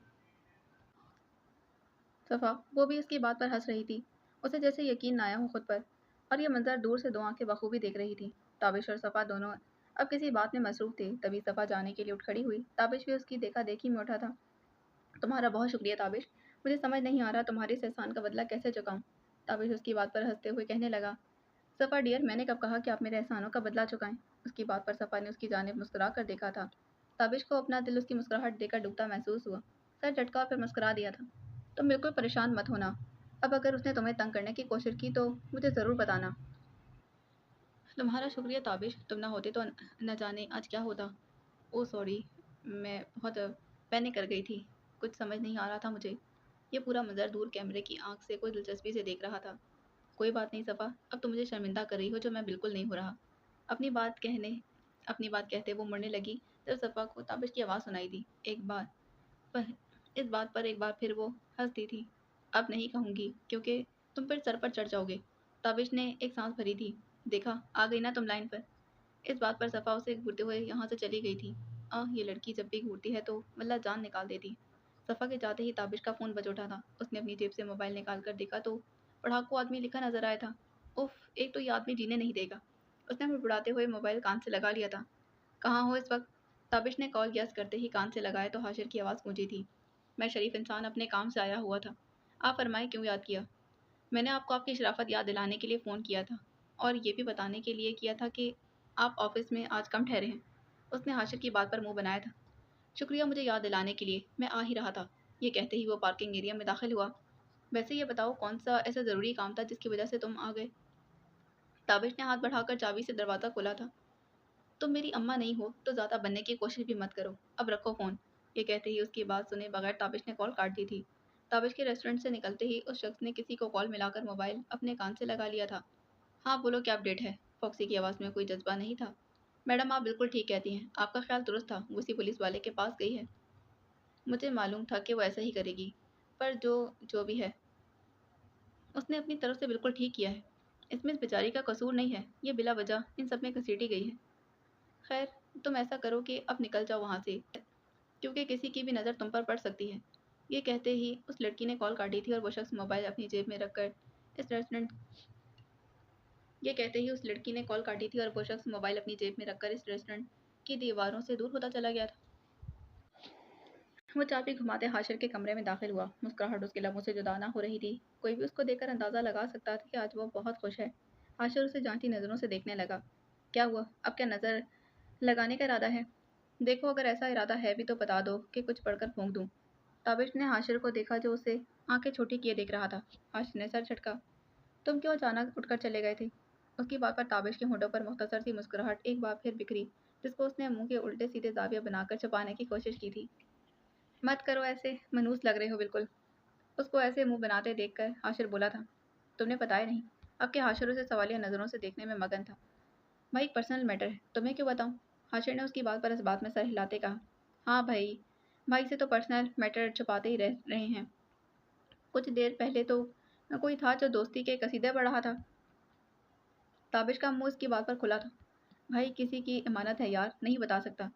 सफ़ा, वो भी उसकी बात पर हंस रही थी। उसे जैसे यकीन न आया हो खुद पर, और यह मंजर दूर से दो आंखें बखूबी देख रही थी। ताबिश और सफ़ा दोनों अब किसी बात में मसरूफ़ थे। तभी सफ़ा जाने के लिए उठ खड़ी हुई। ताबिश भी उसकी देखा देखी में उठा था। तुम्हारा बहुत शुक्रिया ताबिश। मुझे समझ नहीं आ रहा तुम्हारे इस एहसान का बदला कैसे चुकाऊं। ताबिश उसकी बात पर हंसते हुए कहने लगा, सफ़ा डियर, मैंने कब कहा कि आप मेरे एहसानों का बदला चुकाएं? उसकी बात पर सफ़ा ने उसकी जानिब मुस्कुरा कर देखा था। ताबिश को अपना दिल उसकी मुस्कुराहट देकर डूबता महसूस हुआ। सर झटका और फिर मुस्कुरा दिया था। तुम बिल्कुल परेशान मत होना। अब अगर उसने तुम्हें तंग करने की कोशिश की तो मुझे ज़रूर बताना। तुम्हारा शुक्रिया ताबिश, तुम ना होते तो न जाने आज क्या होता। ओह सॉरी, मैं बहुत पैनिक कर गई थी। कुछ समझ नहीं आ रहा था मुझे। ये पूरा मंजर दूर कैमरे की आंख से कोई दिलचस्पी से देख रहा था। कोई बात नहीं सफ़ा, अब तुम मुझे शर्मिंदा कर रही हो जो मैं बिल्कुल नहीं हो रहा। अपनी बात कहने अपनी बात कहते वो मुड़ने लगी तब सफ़ा को ताबिश की आवाज़ सुनाई दी। एक बार पर इस बात पर एक बार फिर वो हंस दी थी। अब नहीं कहूँगी क्योंकि तुम फिर सर पर चढ़ जाओगे। ताबिश ने एक सांस भरी थी। देखा, आ गई ना तुम लाइन पर। इस बात पर सफ़ा उसे घूरते हुए यहाँ से चली गई थी। ये लड़की जब भी घूरती है तो वल्लाह जान निकाल देती। सफ़ा के जाते ही ताबिश का फ़ोन बज उठा था। उसने अपनी जेब से मोबाइल निकाल कर देखा तो पढ़ाकू आदमी लिखा नजर आया था। उफ, एक तो ये आदमी जीने नहीं देगा। उसने बुड़बुड़ाते हुए मोबाइल कान से लगा लिया था। कहाँ हो इस वक्त? ताबिश ने कॉल यस करते ही कान से लगाया तो हाशिर की आवाज़ गूंजी थी। मैं शरीफ इंसान अपने काम से आया हुआ था। आप फरमाए, क्यों याद किया? मैंने आपको आपकी शराफत याद दिलाने के लिए फ़ोन किया था, और ये भी बताने के लिए किया था कि आप ऑफिस में आज कम ठहरे हैं। उसने हाशिर की बात पर मुंह बनाया था। शुक्रिया मुझे याद दिलाने के लिए, मैं आ ही रहा था। ये कहते ही वो पार्किंग एरिया में दाखिल हुआ। वैसे ये बताओ, कौन सा ऐसा ज़रूरी काम था जिसकी वजह से तुम आ गए? ताबिश ने हाथ बढ़ाकर चाबी से दरवाज़ा खोला था। तुम मेरी अम्मा नहीं हो तो ज़्यादा बनने की कोशिश भी मत करो। अब रखो फ़ोन। ये कहते ही उसकी बात सुने बगैर ताबिश ने कॉल काट दी थी। ताबिश के रेस्टोरेंट से निकलते ही उस शख्स ने किसी को कॉल मिलाकर मोबाइल अपने कान से लगा लिया था। हाँ बोलो, क्या अपडेट है? फॉक्सी की आवाज़ में कोई जज्बा नहीं था। मैडम, आप बिल्कुल ठीक कहती हैं, आपका ख्याल दुरुस्त था। वो उसी पुलिस वाले के पास गई है। मुझे मालूम था कि वो ऐसा ही करेगी, पर जो जो भी है, उसने अपनी तरफ से बिल्कुल ठीक किया है। इसमें इस बेचारी का कसूर नहीं है, ये बिला वजह इन सब में घसीटी गई है। खैर, तुम ऐसा करो कि अब निकल जाओ वहाँ से, क्योंकि किसी की भी नज़र तुम पर पड़ सकती है। ये कहते ही उस लड़की ने कॉल काटी थी और वो शख्स मोबाइल अपनी जेब में रखकर इस रेस्टोरेंट ये कहते ही उस लड़की ने कॉल काटी थी और वो शख्स मोबाइल अपनी जेब में रखकर इस रेस्टोरेंट की दीवारों से दूर होता चला गया था। वो चाबी घुमाते हाशिर के कमरे में दाखिल हुआ। मुस्कुराहट उसके लबों से जुदा ना हो रही थी। कोई भी उसको देखकर अंदाजा लगा सकता था कि आज वो बहुत खुश है। हाशिर उसे जांचती नज़रों से देखने लगा। क्या हुआ? अब क्या नज़र लगाने का इरादा है? देखो, अगर ऐसा इरादा है भी तो बता दो कि कुछ पढ़कर फूंक दूं। ताबिश ने हाशिर को देखा जो उसे आंखें छोटी किए देख रहा था। हाशिर ने सर झटका। तुम क्यों अचानक उठकर चले गए थे? उसकी बात पर ताबिश के होठों पर मुख्तसर सी मुस्कुराहट एक बार फिर बिखरी, जिसको उसने मुंह के उल्टे सीधे जाविया बनाकर छुपाने की कोशिश की थी। मत करो ऐसे, मनूस लग रहे हो बिल्कुल। उसको ऐसे मुंह बनाते देखकर हाशिर बोला था। तुमने बताया नहीं। अब के हाशिर उसे सवालिया नज़रों से देखने में मगन था। भाई, एक पर्सनल मैटर है, तुम्हें क्यों बताऊं? हाशिर ने उसकी बात पर इस बात में सर हिलाते कहा। हाँ भाई, भाई से तो पर्सनल मैटर छुपाते ही रह रहे हैं। कुछ देर पहले तो कोई था जो दोस्ती के कसीदे पढ़ रहा था। ताबिश का मुंह इसकी बात पर खुला था। भाई, किसी की अमानत है यार, नहीं बता सकता।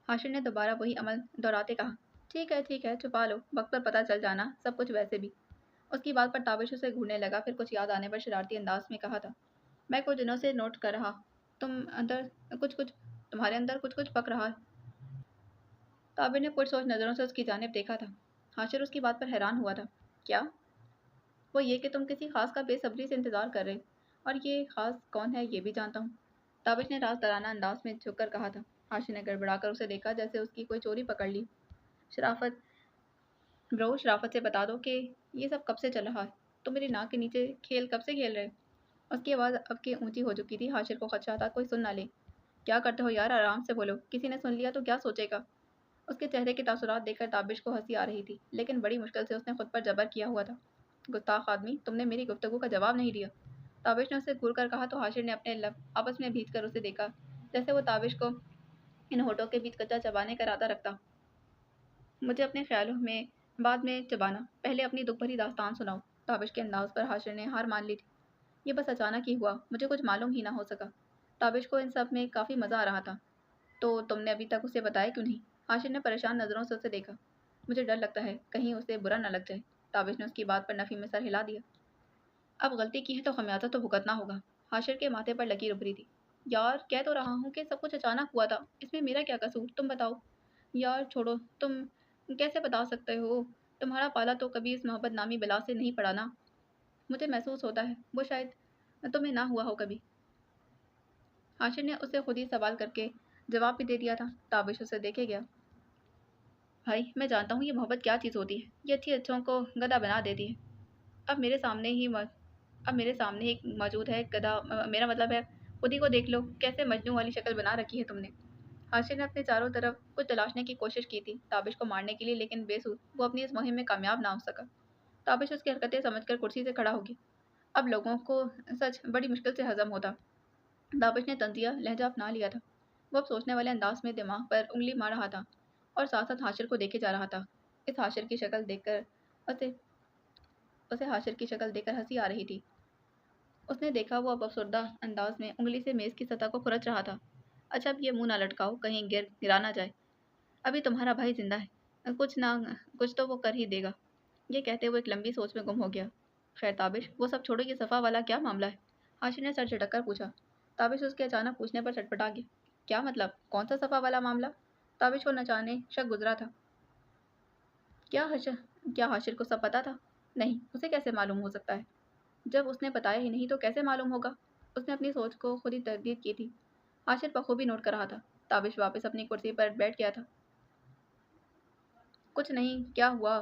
हाशिर ने दोबारा वही अमल दोहराते कहा। ठीक है, छुपा लो, वक्त पर पता चल जाना सब कुछ वैसे भी। उसकी बात पर ताबिश उसे घूरने लगा, फिर कुछ याद आने पर शरारती अंदाज में कहा था। मैं कुछ दिनों से नोट कर रहा, तुम अंदर कुछ कुछ तुम्हारे अंदर कुछ कुछ पक रहा है। ताबिर ने पुरसोच नज़रों से उसकी जानिब देखा था। हाशिर उसकी बात पर हैरान हुआ था। क्या? वो ये कि तुम किसी खास का बेसब्री से इंतजार कर रहे, और ये खास कौन है ये भी जानता हूँ। ताबिश ने राजदाराना अंदाज में झुककर कहा था। हाशिर ने गड़बड़ाकर उसे देखा जैसे उसकी कोई चोरी पकड़ ली। शराफत, ब्रो, शराफत से बता दो कि ये सब कब से चल रहा है? तुम मेरी नाक के नीचे खेल कब से खेल रहे? उसकी आवाज़ अब की ऊंची हो चुकी थी। हाशिर को खदशा था कोई सुन ना ले। क्या करते हो यार, आराम से बोलो, किसी ने सुन लिया तो क्या सोचेगा? उसके चेहरे के तासुरात देखकर ताबिश को हंसी आ रही थी, लेकिन बड़ी मुश्किल से उसने खुद पर जबर किया हुआ था। गुस्ताख आदमी, तुमने मेरी गुफ्तगू का जवाब नहीं दिया। ताबिश ने उसे घूर कर कहा तो हाशिर ने अपने लब आपस में भींच कर उसे देखा, जैसे वो ताबिश को इन होठों के बीच कच्चा चबाने का इरादा रखता। मुझे अपने ख्यालों में बाद में चबाना, पहले अपनी दुख भरी दास्तान सुनाओ। ताबिश के अंदाज पर हाशिर ने हार मान ली थी। ये बस अचानक ही हुआ, मुझे कुछ मालूम ही ना हो सका। ताबिश को इन सब में काफ़ी मज़ा आ रहा था। तो तुमने अभी तक उसे बताया क्यों नहीं? हाशिर ने परेशान नज़रों से उसे देखा। मुझे डर लगता है कहीं उसे बुरा न लग जाए। ताबिश ने उसकी बात पर नफ़ी में सर हिला दिया। अब गलती की है तो खमियाजा तो भुगतना होगा। हाशिर के माथे पर लकीर उभरी थी। यार, कह तो रहा हूँ कि सब कुछ अचानक हुआ था, इसमें मेरा क्या कसूर, तुम बताओ। यार छोड़ो, तुम कैसे बता सकते हो? तुम्हारा पाला तो कभी इस मोहब्बत नामी बला से नहीं पड़ा ना। मुझे महसूस होता है वो शायद तुम्हें ना हुआ हो कभी। हाशिर ने उसे खुद ही सवाल करके जवाब भी दे दिया था। ताबिश उसे देखे गया। भाई, मैं जानता हूँ ये मोहब्बत क्या चीज़ होती है। ये अच्छी अच्छों को गधा बना देती है। अब मेरे सामने ही म अब मेरे सामने ही मौजूद है गधा, मेरा मतलब है, खुद ही को देख लो, कैसे मजनू वाली शक्ल बना रखी है तुमने। हाशिर ने अपने चारों तरफ कुछ तलाशने की कोशिश की थी ताबिश को मारने के लिए, लेकिन बेसुध वो अपनी इस मुहिम में कामयाब ना हो सका। ताबिश उसकी हरकतें समझकर कुर्सी से खड़ा हो गया। अब लोगों को सच बड़ी मुश्किल से हजम होता। ताबिश ने तंजिया लहजा अपना लिया था। वो अब सोचने वाले अंदाज में दिमाग पर उंगली मार रहा था और साथ साथ हाशिर को देखे जा रहा था। इस हाशिर की शक्ल देखकर उसे उसे हाशिर की शक्ल देखकर हंसी आ रही थी। उसने देखा वो अब अफसरदा अंदाज में उंगली से मेज़ की सतह को खुरच रहा था। अच्छा अब ये मुंह ना लटकाओ, कहीं गिरा ना जाए। अभी तुम्हारा भाई जिंदा है, कुछ तो वो कर ही देगा। ये कहते वो एक लंबी सोच में गुम हो गया। खैर ताबिश, वो सब छोड़ो, ये सफ़ा वाला क्या मामला है? हाशिर ने सर झटक कर पूछा। ताबिश उसके अचानक पूछने पर चटपटा गया। क्या मतलब, कौन सा सफ़ा वाला मामला? ताबिश को न जाने शक गुजरा था। क्या हाशिर क्या हाशिर को सब पता था? नहीं, उसे कैसे मालूम हो सकता है? जब उसने बताया ही नहीं तो कैसे मालूम होगा? उसने अपनी सोच को खुद ही तरदीद की थी। हाशिर बखूबी नोट कर रहा था। ताबिश वापस अपनी कुर्सी पर बैठ गया था। कुछ नहीं, क्या हुआ?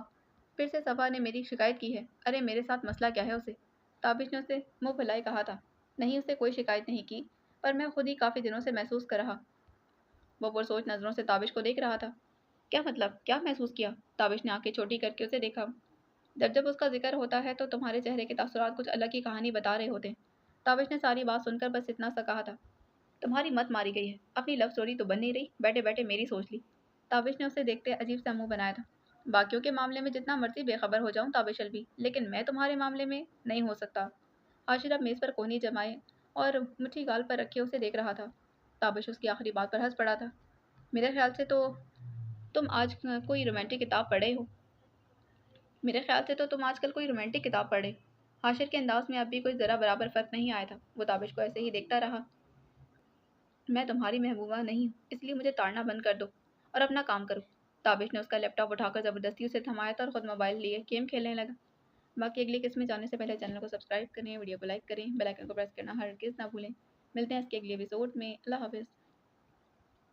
फिर से सफ़ा ने मेरी शिकायत की है। अरे मेरे साथ मसला क्या है उसे? ताबिश ने उसे मुंह फुलाए कहा था। नहीं, उससे कोई शिकायत नहीं की, पर मैं खुद ही काफ़ी दिनों से महसूस कर रहा। वो पुरसोच नज़रों से ताबिश को देख रहा था। क्या मतलब, क्या महसूस किया? ताबिश ने आंखें छोटी करके उसे देखा। जब जब उसका जिक्र होता है तो तुम्हारे चेहरे के तासुरात कुछ अलग ही कहानी बता रहे होते हैं। ताबिश ने सारी बात सुनकर बस इतना सा कहा था। तुम्हारी मत मारी गई है, अपनी लव स्टोरी तो बन नहीं रही, बैठे बैठे मेरी सोच ली। ताबिश ने उसे देखते अजीब सा मुंह बनाया था। बाकियों के मामले में जितना मर्जी बेखबर हो जाऊं ताबिश अलवी, लेकिन मैं तुम्हारे मामले में नहीं हो सकता। हाशिर अब मेज़ पर कोहनी जमाए और मुट्ठी गाल पर रखे उसे देख रहा था। ताबिश उसकी आखिरी बात पर हंस पड़ा था। मेरे ख्याल से तो तुम आज कोई रोमांटिक किताब पढ़े हो। मेरे ख्याल से तो तुम आजकल कोई रोमांटिक किताब पढ़े। हाशिर के अंदाज में अब भी कोई ज़रा बराबर फ़र्क नहीं आया था। वो ताबिश को ऐसे ही देखता रहा। मैं तुम्हारी महबूबा नहीं हूँ, इसलिए मुझे ताड़ना बंद कर दो और अपना काम करो। ताबिश ने उसका लैपटॉप उठाकर ज़बरदस्ती उसे थमाया था और ख़ुद मोबाइल लिए गेम खेलने लगा। बाकी अगली किस्म में जाने से पहले चैनल को सब्सक्राइब करें, वीडियो को लाइक करें, बेल आइकन को प्रेस करना हरगिज़ ना भूलें। मिलते हैं इसके अगले एपिसोड में। अल्लाह हाफ़िज़।